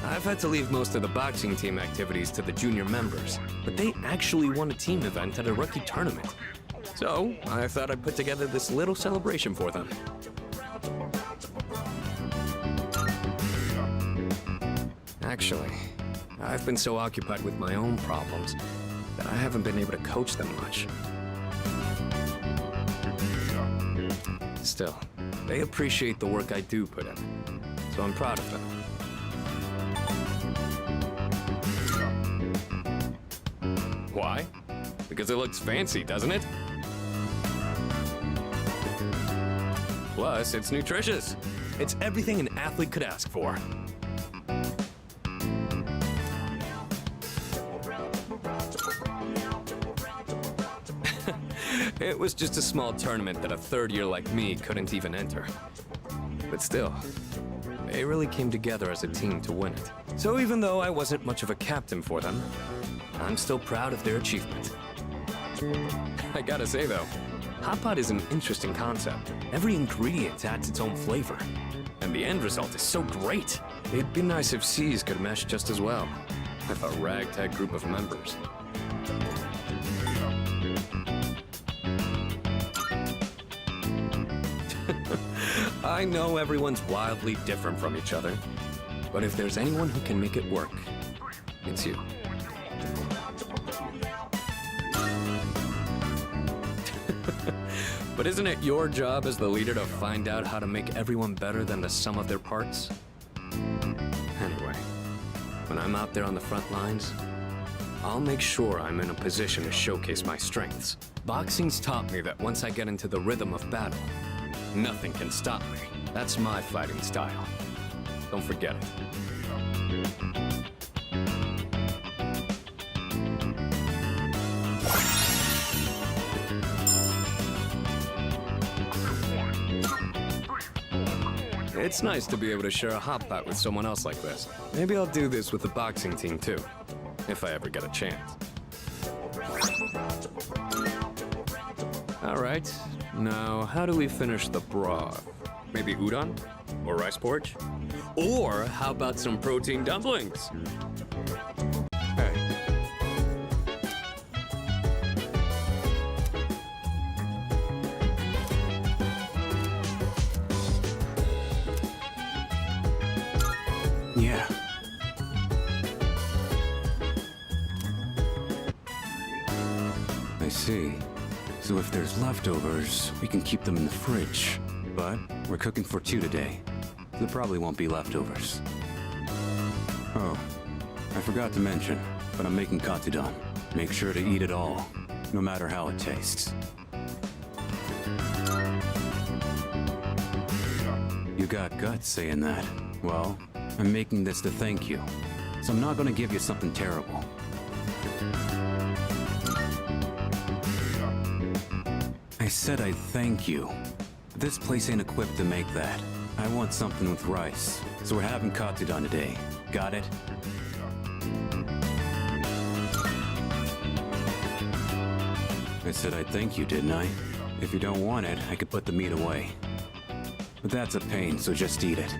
G: I've had to leave most of the boxing team activities to the junior members, but they actually won a team event at a rookie tournament. So, I thought I'd put together this little celebration for them. Actually, I've been so occupied with my own problems that I haven't been able to coach them much. Still, they appreciate the work I do put in, so I'm proud of them. Why? Because it looks fancy, doesn't it? Plus, it's nutritious. It's everything an athlete could ask for. It was just a small tournament that a third year like me couldn't even enter. But still, they really came together as a team to win it. So even though I wasn't much of a captain for them, I'm still proud of their achievement. I gotta say though, hot pot is an interesting concept. Every ingredient adds its own flavor. And the end result is so great. It'd be nice if S.E.E.S could mesh just as well, with a ragtag group of members. I know everyone's wildly different from each other, but if there's anyone who can make it work, it's you. But isn't it your job as the leader to find out how to make everyone better than the sum of their parts? Anyway, when I'm out there on the front lines, I'll make sure I'm in a position to showcase my strengths. Boxing's taught me that once I get into the rhythm of battle, nothing can stop me. That's my fighting style. Don't forget it. It's nice to be able to share a hot pot with someone else like this. Maybe I'll do this with the boxing team too, if I ever get a chance. All right, now how do we finish the broth? Maybe udon? Or rice porridge? Or how about some protein dumplings? Hey.
I: Yeah. I see. So if there's leftovers, we can keep them in the fridge. But we're cooking for 2 today. There probably won't be leftovers. Oh, I forgot to mention, but I'm making katsudon. Make sure to eat it all, no matter how it tastes. You got guts saying that. Well, I'm making this to thank you. So I'm not gonna give you something terrible. I said I'd thank you. This place ain't equipped to make that. I want something with rice, so we're having katsudon today. Got it? I said I'd thank you, didn't I? If you don't want it, I could put the meat away. But that's a pain, so just eat it.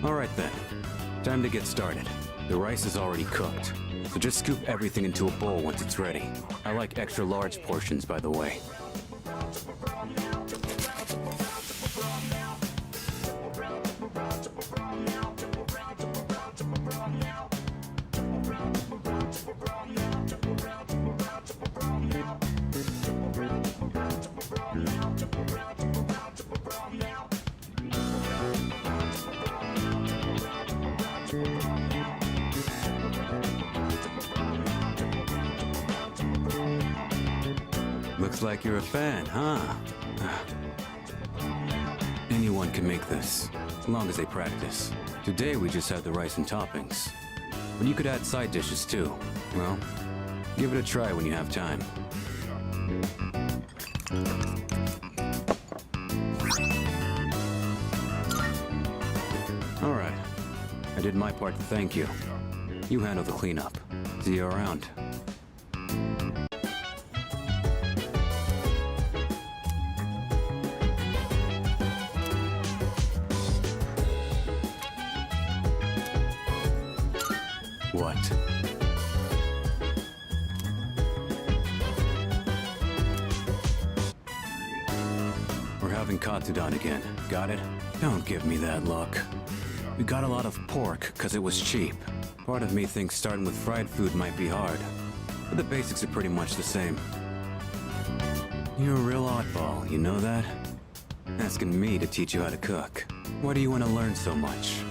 I: Alright then. Time to get started. The rice is already cooked, so just scoop everything into a bowl once it's ready. I like extra large portions, by the way. Looks like you're a fan, huh? Anyone can make this, as long as they practice. Today we just had the rice and toppings. But you could add side dishes too. Well, give it a try when you have time. Alright. I did my part to thank you. You handle the cleanup. See you around. What? We're having katsudon again. Got it? Don't give me that look. We got a lot of pork because it was cheap. Part of me thinks starting with fried food might be hard, but the basics are pretty much the same. You're a real oddball, you know that? Asking me to teach you how to cook. Why do you want to learn so much?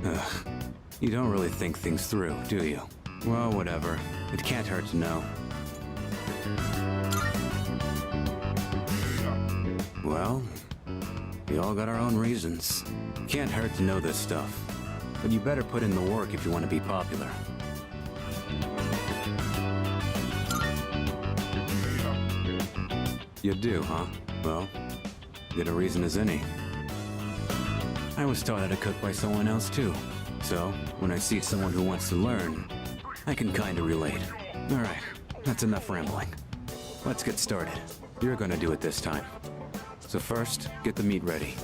I: Ugh. You don't really think things through, do you? Well, whatever. It can't hurt to know. Well, we all got our own reasons. Can't hurt to know this stuff. But you better put in the work if you want to be popular. You do, huh? Well, good a reason as any. I was taught how to cook by someone else too. So, when I see someone who wants to learn, I can kinda relate. Alright, that's enough rambling. Let's get started. You're gonna do it this time. So first, get the meat ready.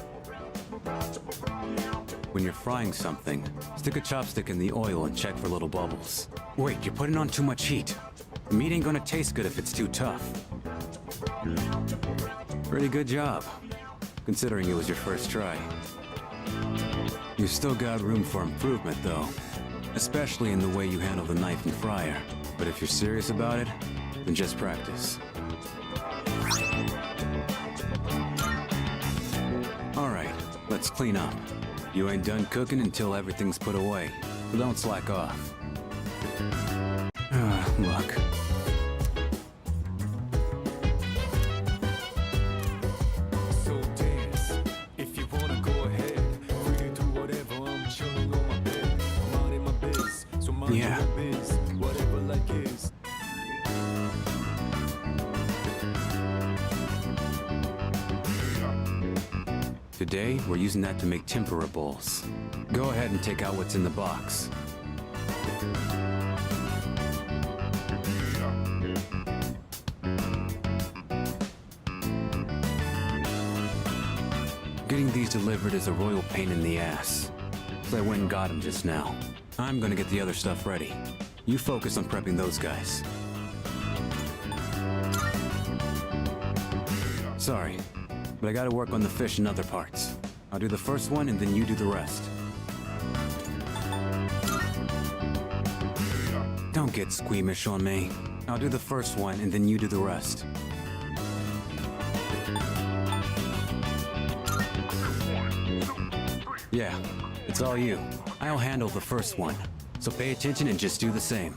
I: When you're frying something, stick a chopstick in the oil and check for little bubbles. Wait, you're putting on too much heat. The meat ain't gonna taste good if it's too tough. Pretty good job, considering it was your first try. You still got room for improvement, though. Especially in the way you handle the knife and fryer. But if you're serious about it, then just practice. Alright, let's clean up. You ain't done cooking until everything's put away, so don't slack off. Look.
F: So dance, if you wanna go ahead. Free to do whatever, I'm chilling on my bed. I'm out in my biz, so mind
I: Yeah.
F: your biz. Whatever like is.
I: Today, we're using that to make tempura bowls. Go ahead and take out what's in the box. Getting these delivered is a royal pain in the ass. So I went and got them just now. I'm gonna get the other stuff ready. You focus on prepping those guys. Sorry, but I gotta work on the fish and other parts. I'll do the first one and then you do the rest. Don't get squeamish on me. I'll do the first one and then you do the rest. Yeah, it's all you. I'll handle the first one. So pay attention and just do the same.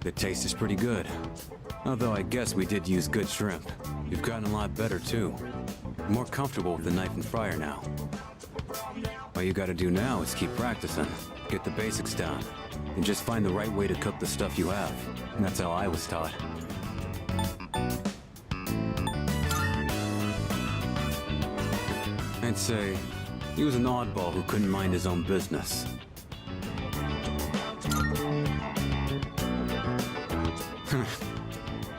I: The taste is pretty good. Although I guess we did use good shrimp. You've gotten a lot better too. You're more comfortable with the knife and fryer now. All you gotta do now is keep practicing. Get the basics down. And just find the right way to cook the stuff you have. And that's how I was taught. I'd say he was an oddball who couldn't mind his own business.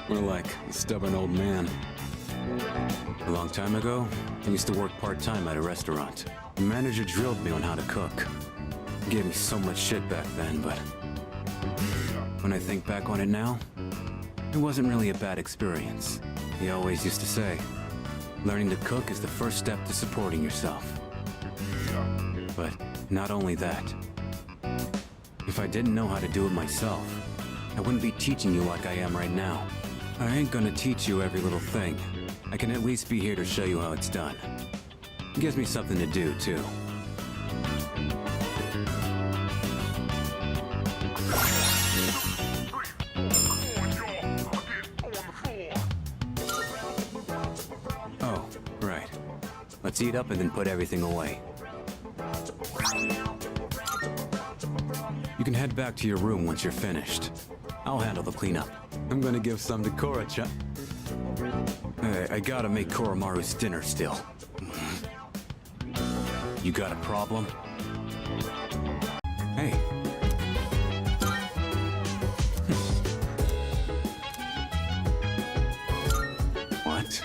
I: More like a stubborn old man. A long time ago, I used to work part-time at a restaurant. The manager drilled me on how to cook. He gave me so much shit back then, but when I think back on it now, it wasn't really a bad experience. He always used to say, learning to cook is the first step to supporting yourself. But not only that. If I didn't know how to do it myself, I wouldn't be teaching you like I am right now. I ain't gonna teach you every little thing. I can at least be here to show you how it's done. It gives me something to do, too. Oh, right. Let's eat up and then put everything away. You can head back to your room once you're finished. I'll handle the cleanup. I'm gonna give some to Korra-chan. Hey, I gotta make Koromaru's dinner still. You got a problem? Hey. What?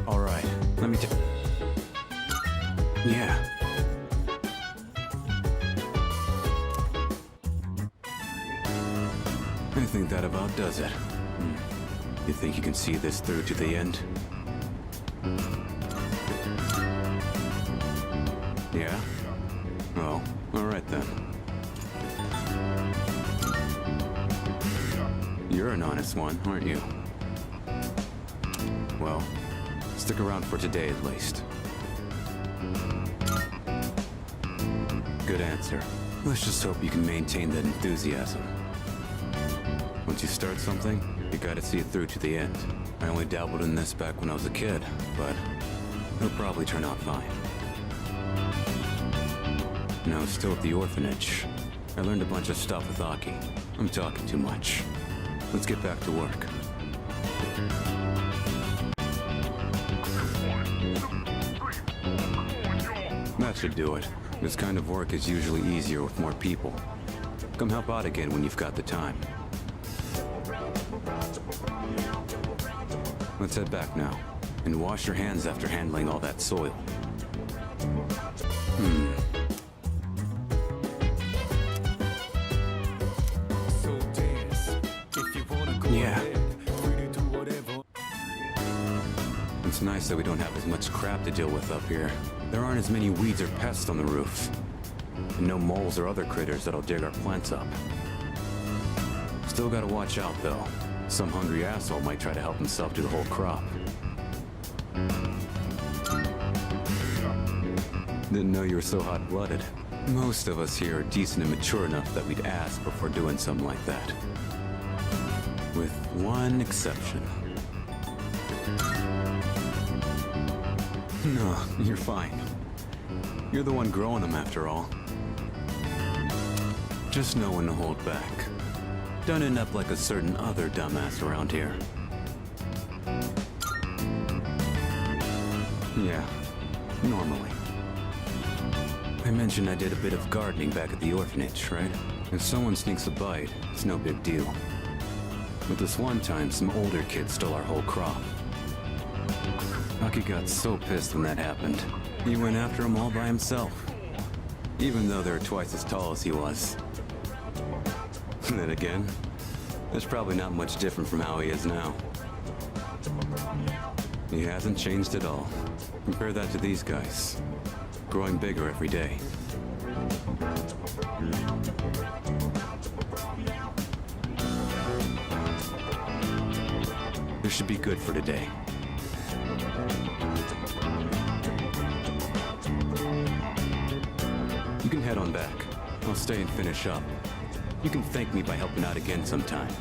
I: All right, let me Yeah. I think that about does it. You think you can see this through to the end? Yeah? Oh, all right then. You're an honest one, aren't you? Well, stick around for today at least. Good answer. Let's just hope you can maintain that enthusiasm. Once you start something, you gotta see it through to the end. I only dabbled in this back when I was a kid, but it'll probably turn out fine. When I was still at the orphanage, I learned a bunch of stuff with Aki. I'm talking too much. Let's get back to work. That should do it. This kind of work is usually easier with more people. Come help out again when you've got the time. Let's head back now, and wash your hands after handling all that soil.
F: So dance. If you wanna go
I: Yeah.
F: ahead, free to do whatever.
I: It's nice that we don't have as much crap to deal with up here. There aren't as many weeds or pests on the roof. And no moles or other critters that'll dig our plants up. Still gotta watch out, though. Some hungry asshole might try to help himself to the whole crop. Didn't know you were so hot-blooded. Most of us here are decent and mature enough that we'd ask before doing something like that. one exception. No, you're fine. You're the one growing them after all. Just know when to hold back. Don't end up like a certain other dumbass around here. Yeah, normally. I mentioned I did a bit of gardening back at the orphanage, right? If someone sneaks a bite, it's no big deal. But this one time, some older kid stole our whole crop. Aki got so pissed when that happened. He went after them all by himself. Even though they're twice as tall as he was. Then again, that's probably not much different from how he is now. He hasn't changed at all. Compare that to these guys. Growing bigger every day. This should be good for today. You can head on back. I'll stay and finish up. You can thank me by helping out again sometime.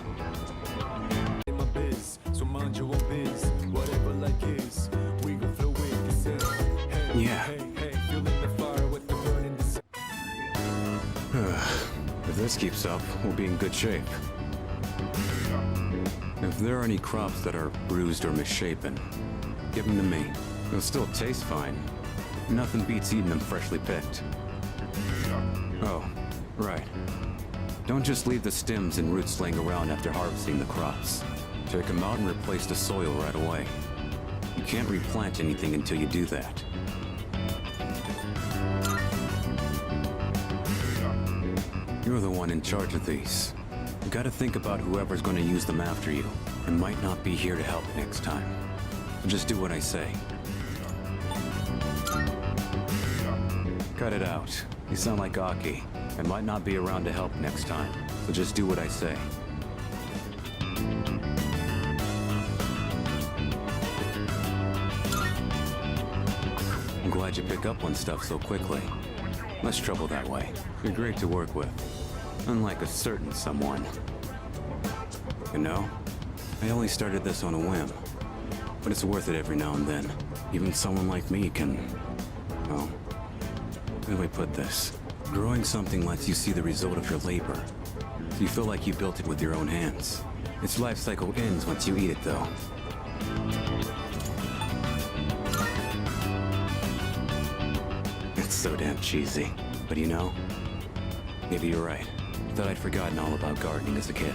F: In my biz, so mind your own biz. Whatever like is, we gon' flow with yourself. Hey,
I: Yeah.
F: hey, feeling the fire with the burning desire.
I: If this keeps up, we'll be in good shape. If there are any crops that are bruised or misshapen, give them to me. They'll still taste fine. Nothing beats eating them freshly picked. Oh, right. Don't just leave the stems and roots laying around after harvesting the crops. Take them out and replace the soil right away. You can't replant anything until you do that. You're the one in charge of these. You gotta think about whoever's gonna use them after you, and might not be here to help next time. So just do what I say. Cut it out. You sound like Aki. I might not be around to help next time, so just do what I say. I'm glad you pick up on stuff so quickly. Less trouble that way. You're great to work with. Unlike a certain someone. You know, I only started this on a whim. But it's worth it every now and then. Even someone like me can... well... how do I put this? Growing something lets you see the result of your labor. So you feel like you built it with your own hands. Its life cycle ends once you eat it, though. It's so damn cheesy. But you know, maybe you're right. I thought I'd forgotten all about gardening as a kid.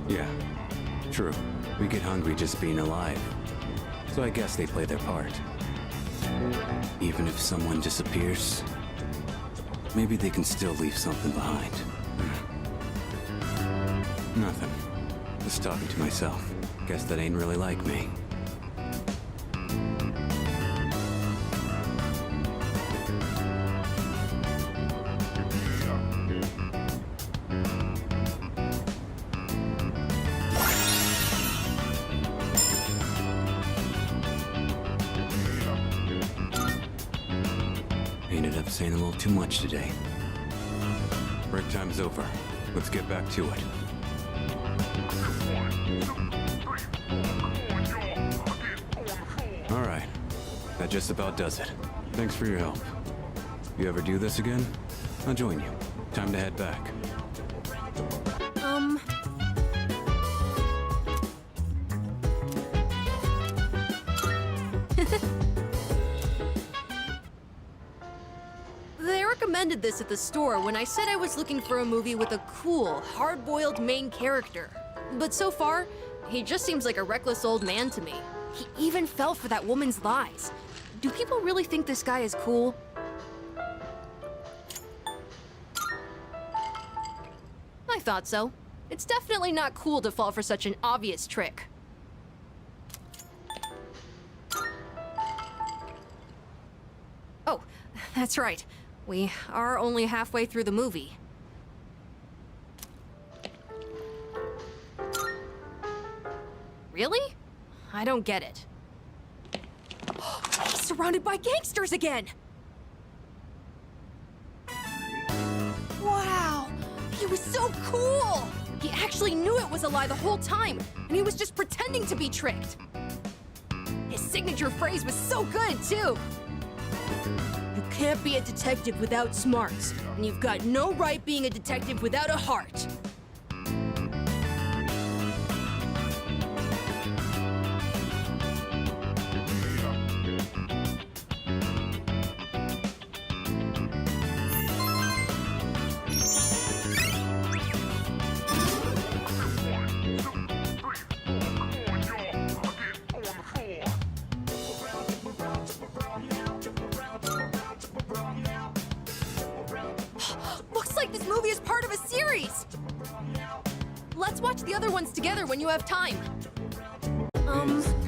I: Yeah, true. We get hungry just being alive. So I guess they play their part. Even if someone disappears, maybe they can still leave something behind. Nothing. Just talking to myself. Guess that ain't really like me. Ended up saying a little too much today. Break time's over. Let's get back to it. All right. That just about does it. Thanks for your help. You ever do this again, I'll join you. Time to head back.
J: They recommended this at the store when I said I was looking for a movie with a cool, hard-boiled main character. But so far, he just seems like a reckless old man to me. He even fell for that woman's lies. Do people really think this guy is cool? I thought so. It's definitely not cool to fall for such an obvious trick. Oh, that's right. We are only halfway through the movie. Really? I don't get it. He's surrounded by gangsters again! He was so cool! He actually knew it was a lie the whole time, and he was just pretending to be tricked. His signature phrase was so good, too. You can't be a detective without smarts, and you've got no right being a detective without a heart. Looks like this movie is part of a series! Let's watch the other ones together when you have time.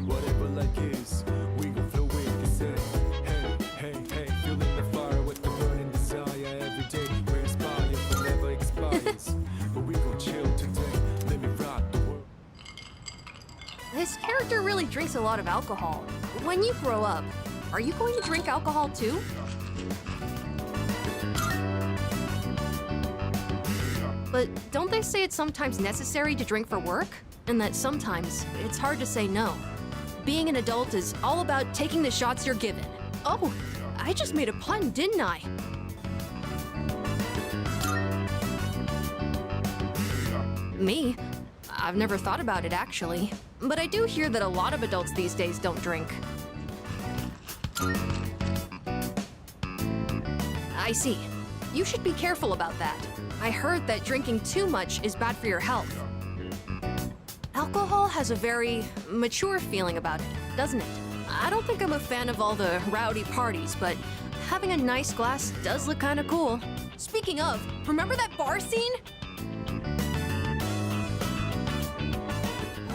F: Whatever like is, we gon' flow with the same. Hey, hey, hey, feeling the fire with the burning desire every day. We're inspired, but never expires. But we gon' chill today. Let me rock the world.
J: This character really drinks a lot of alcohol. When you grow up, are you going to drink alcohol too? But don't they say it's sometimes necessary to drink for work? And that sometimes it's hard to say no. Being an adult is all about taking the shots you're given. Oh, I just made a pun, didn't I? Me? I've never thought about it, actually. But I do hear that a lot of adults these days don't drink. I see. You should be careful about that. I heard that drinking too much is bad for your health. Alcohol has a very mature feeling about it, doesn't it? I don't think I'm a fan of all the rowdy parties, but having a nice glass does look kind of cool. Speaking of, remember that bar scene?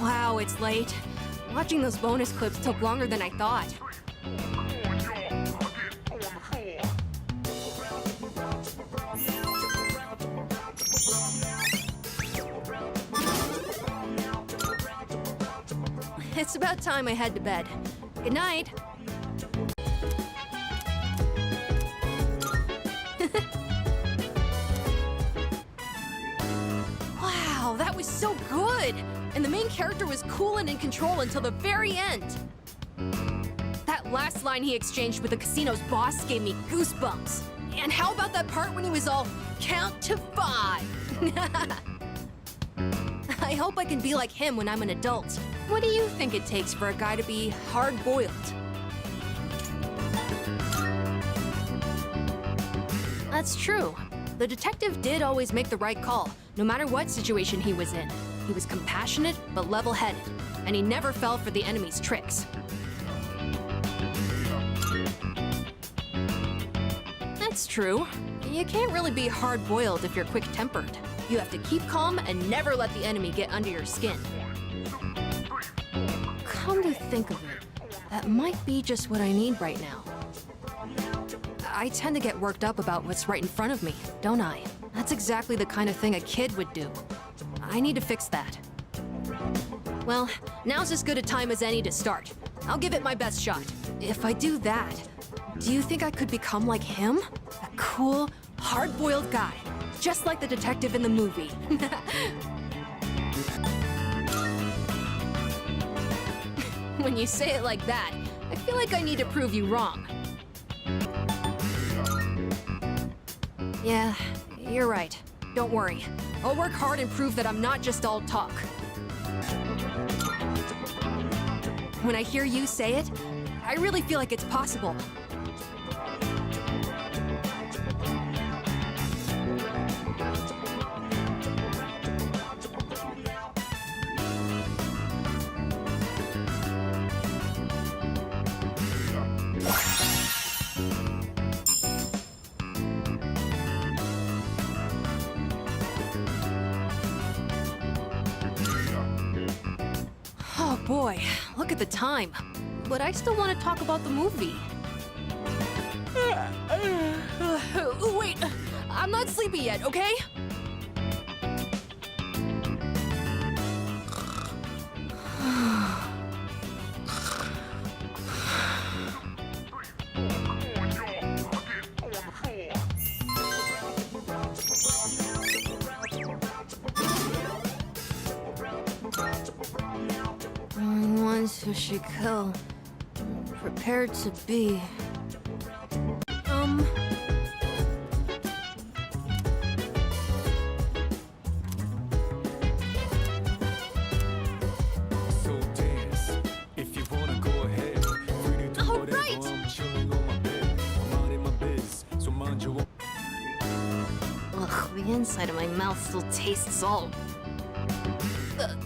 J: Wow, it's late. Watching those bonus clips took longer than I thought. It's about time I head to bed. Good night. Wow, that was so good! And the main character was cool and in control until the very end. That last line he exchanged with the casino's boss gave me goosebumps. And how about that part when he was all, "Count to 5"? I hope I can be like him when I'm an adult. What do you think it takes for a guy to be hard-boiled? That's true. The detective did always make the right call, no matter what situation he was in. He was compassionate, but level-headed, and he never fell for the enemy's tricks. That's true. You can't really be hard-boiled if you're quick-tempered. You have to keep calm and never let the enemy get under your skin. Come to think of it, that might be just what I need right now. I tend to get worked up about what's right in front of me, don't I? That's exactly the kind of thing a kid would do. I need to fix that. Well, now's as good a time as any to start. I'll give it my best shot. If I do that, do you think I could become like him? A cool, hard-boiled guy, just like the detective in the movie. When you say it like that, I feel like I need to prove you wrong. Yeah, you're right. Don't worry. I'll work hard and prove that I'm not just all talk. When I hear you say it, I really feel like it's possible. Oh boy, look at the time. But I still want to talk about the movie. Wait, I'm not sleepy yet, okay? tragic hell. Prepared to be.
F: So dance if you wanna go ahead. Free to do
J: All
F: whatever.
J: right.
F: I'm chilling on my bed. I'm minding my biz, so mind your own.
J: Ugh, the inside of my mouth still tastes salt.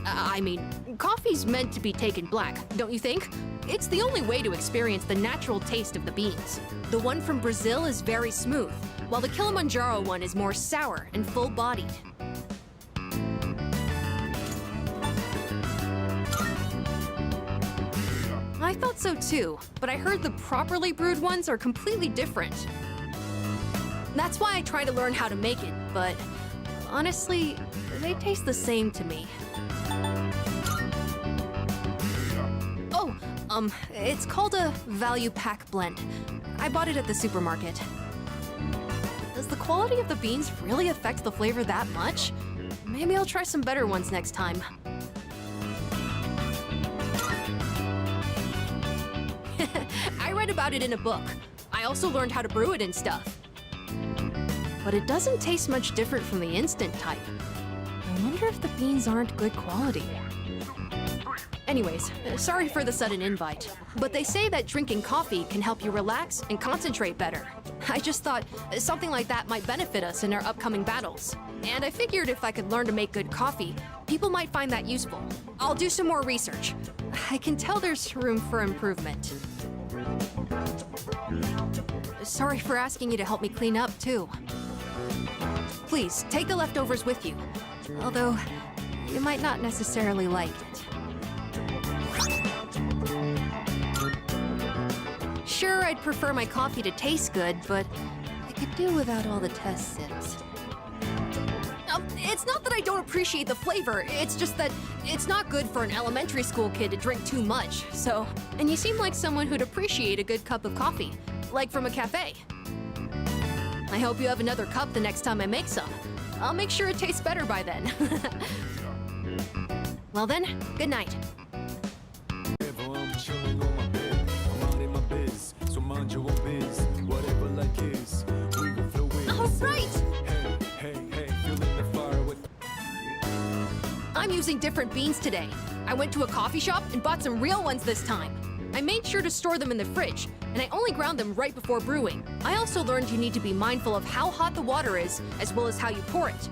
J: I mean, coffee's meant to be taken black, don't you think? It's the only way to experience the natural taste of the beans. The one from Brazil is very smooth, while the Kilimanjaro one is more sour and full-bodied. I thought so too, but I heard the properly brewed ones are completely different. That's why I try to learn how to make it, but honestly, they taste the same to me. Oh, it's called a value pack blend. I bought it at the supermarket. Does the quality of the beans really affect the flavor that much? Maybe I'll try some better ones next time. I read about it in a book. I also learned how to brew it and stuff. But it doesn't taste much different from the instant type. I wonder if the beans aren't good quality. Anyways, sorry for the sudden invite, but they say that drinking coffee can help you relax and concentrate better. I just thought something like that might benefit us in our upcoming battles. And I figured if I could learn to make good coffee, people might find that useful. I'll do some more research. I can tell there's room for improvement. Sorry for asking you to help me clean up, too. Please, take the leftovers with you. Although, you might not necessarily like it. Sure, I'd prefer my coffee to taste good, but I could do without all the test sips. It's not that I don't appreciate the flavor, it's just that it's not good for an elementary school kid to drink too much, so... And you seem like someone who'd appreciate a good cup of coffee, like from a cafe. I hope you have another cup the next time I make some. I'll make sure it tastes better by then. Well then, good night.
F: I'm chilling on my bed. I'm minding my biz, so mind your own biz. Whatever life is, we will flow with.
J: All right!
F: Hey, feeling the fire with.
J: I'm using different beans today. I went to a coffee shop and bought some real ones this time. I made sure to store them in the fridge, and I only ground them right before brewing. I also learned you need to be mindful of how hot the water is, as well as how you pour it.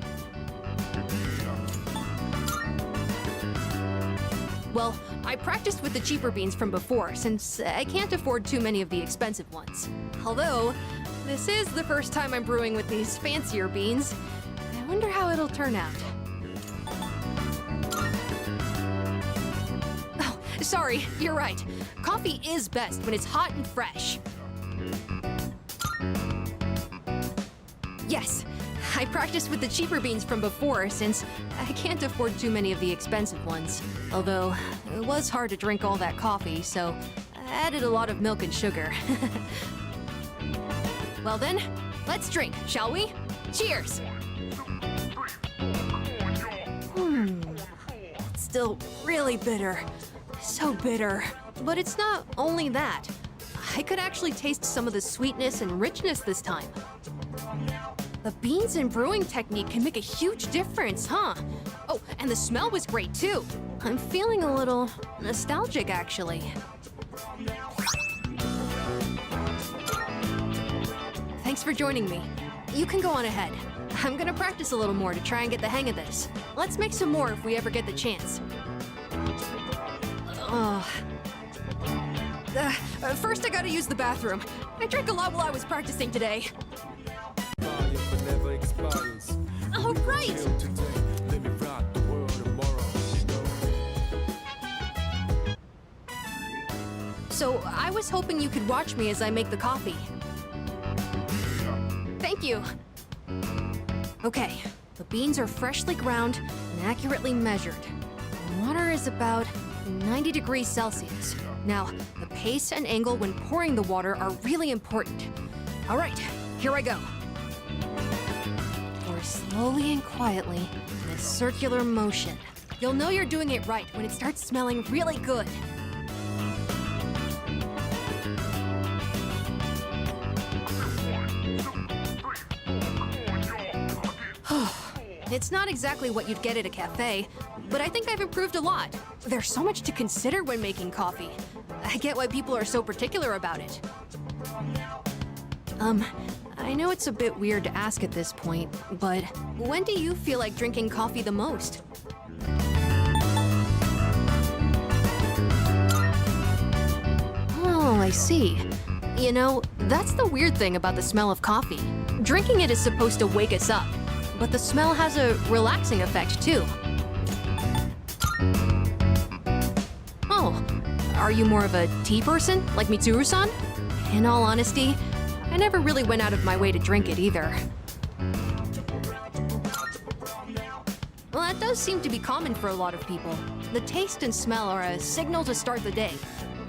J: Well, I practiced with the cheaper beans from before, since I can't afford too many of the expensive ones. Although, this is the first time I'm brewing with these fancier beans. I wonder how it'll turn out. Oh, sorry, you're right. Coffee is best when it's hot and fresh. Yes, I practiced with the cheaper beans from before since I can't afford too many of the expensive ones. Although, it was hard to drink all that coffee, so I added a lot of milk and sugar. Well then, let's drink, shall we? Cheers! It's still really bitter. So bitter. But it's not only that. I could actually taste some of the sweetness and richness this time. The beans and brewing technique can make a huge difference, huh? Oh, and the smell was great too. I'm feeling a little nostalgic, actually. Thanks for joining me. You can go on ahead. I'm gonna practice a little more to try and get the hang of this. Let's make some more if we ever get the chance. First I gotta use the bathroom. I drank a lot while I was practicing today.
F: Fire but never expires.
J: All right!
F: Chill today, let me rock the world tomorrow.
J: So, I was hoping you could watch me as I make the coffee. Thank you. Okay, the beans are freshly ground and accurately measured. The water is about 90 degrees Celsius. Now, the pace and angle when pouring the water are really important. All right, here I go. Pour slowly and quietly in a circular motion. You'll know you're doing it right when it starts smelling really good. It's not exactly what you'd get at a cafe, but I think I've improved a lot. There's so much to consider when making coffee. I get why people are so particular about it. I know it's a bit weird to ask at this point, but when do you feel like drinking coffee the most? Oh, I see. You know, that's the weird thing about the smell of coffee. Drinking it is supposed to wake us up, but the smell has a relaxing effect too. Oh, are you more of a tea person, like Mitsuru-san? In all honesty, I never really went out of my way to drink it either. Well, that does seem to be common for a lot of people. The taste and smell are a signal to start the day.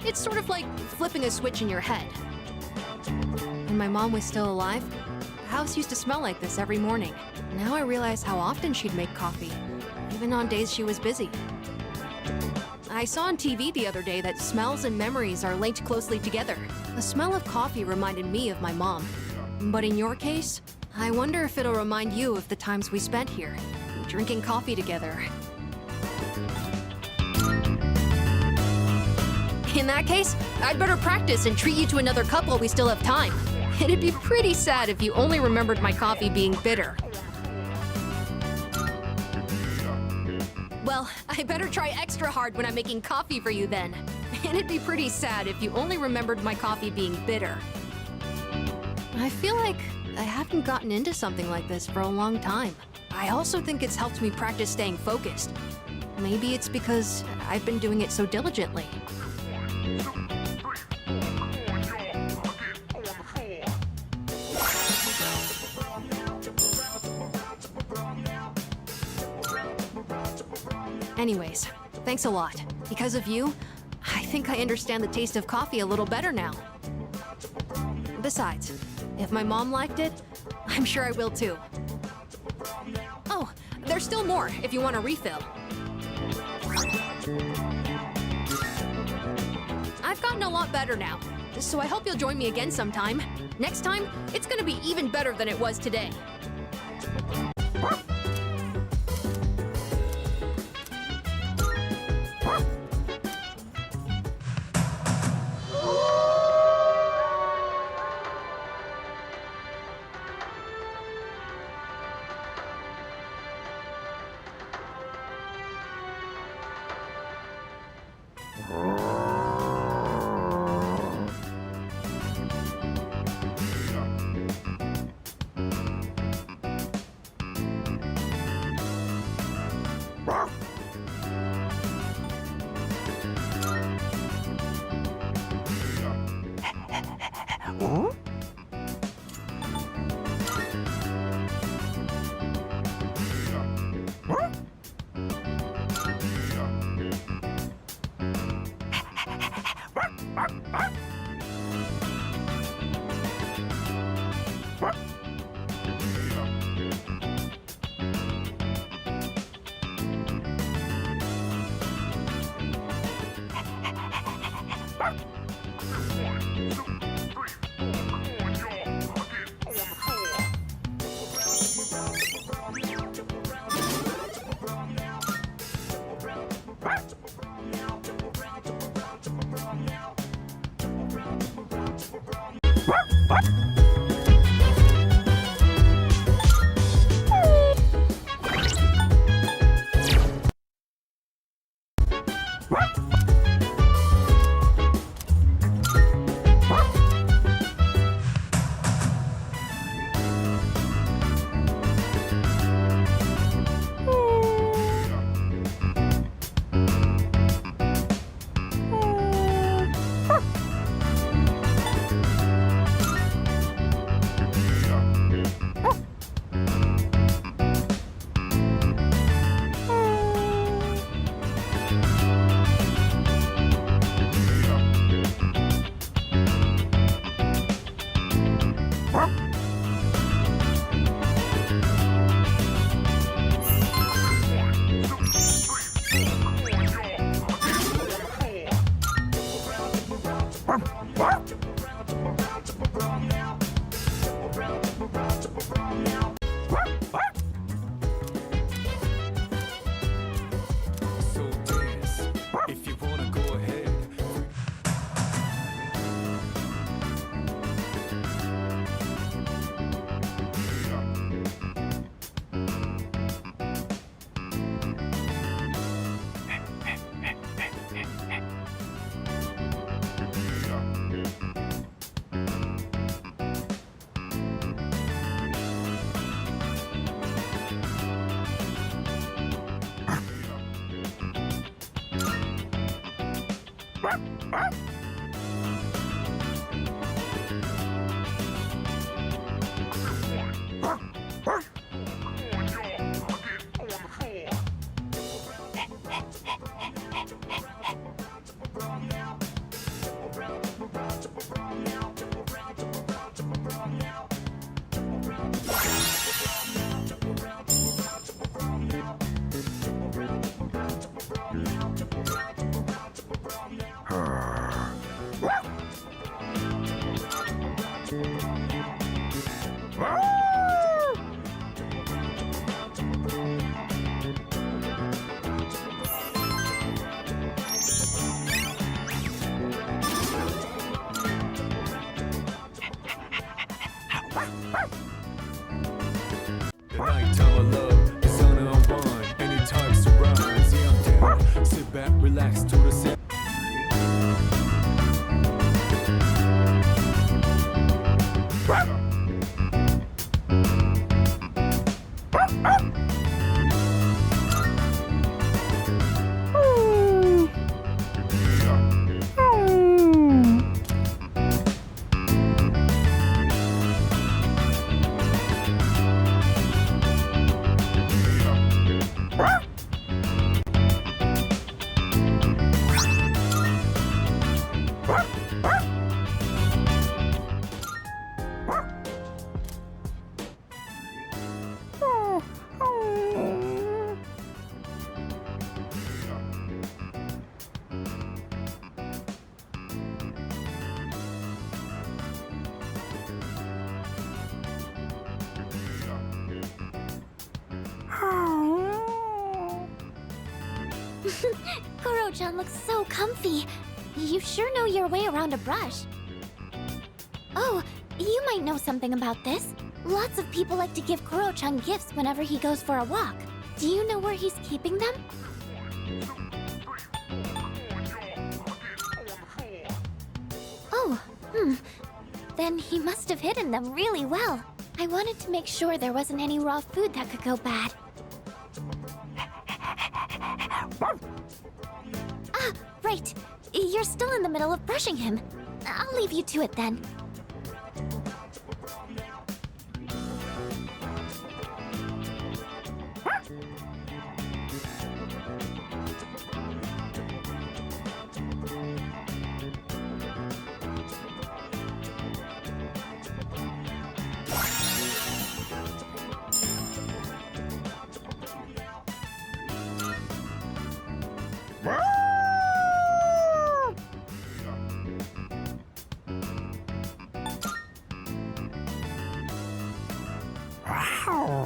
J: It's sort of like flipping a switch in your head. When my mom was still alive, the house used to smell like this every morning. Now I realize how often she'd make coffee, even on days she was busy. I saw on TV the other day that smells and memories are linked closely together. The smell of coffee reminded me of my mom. But in your case, I wonder if it'll remind you of the times we spent here, drinking coffee together. In that case, I'd better practice and treat you to another cup while we still have time. It'd be pretty sad if you only remembered my coffee being bitter. Well, I better try extra hard when I'm making coffee for you then. And it'd be pretty sad if you only remembered my coffee being bitter. I feel like I haven't gotten into something like this for a long time. I also think it's helped me practice staying focused. Maybe it's because I've been doing it so diligently. Anyways, thanks a lot. Because of you, I think I understand the taste of coffee a little better now. Besides, if my mom liked it, I'm sure I will too. Oh, there's still more if you want a refill. I've gotten a lot better now, so I hope you'll join me again sometime. Next time, it's gonna be even better than it was today.
F: The nighttime of love is on a unwind. Anytime surrounds, yeah, I'm down. Sit back, relax to the sound.
C: Kuro-chan looks so comfy. You sure know your way around a brush. Oh, you might know something about this. Lots of people like to give Kuro-chan gifts whenever he goes for a walk. Do you know where he's keeping them? Oh, Then he must have hidden them really well. I wanted to make sure there wasn't any raw food that could go bad. Ah, right. You're still in the middle of brushing him. I'll leave you to it then.
F: Wow.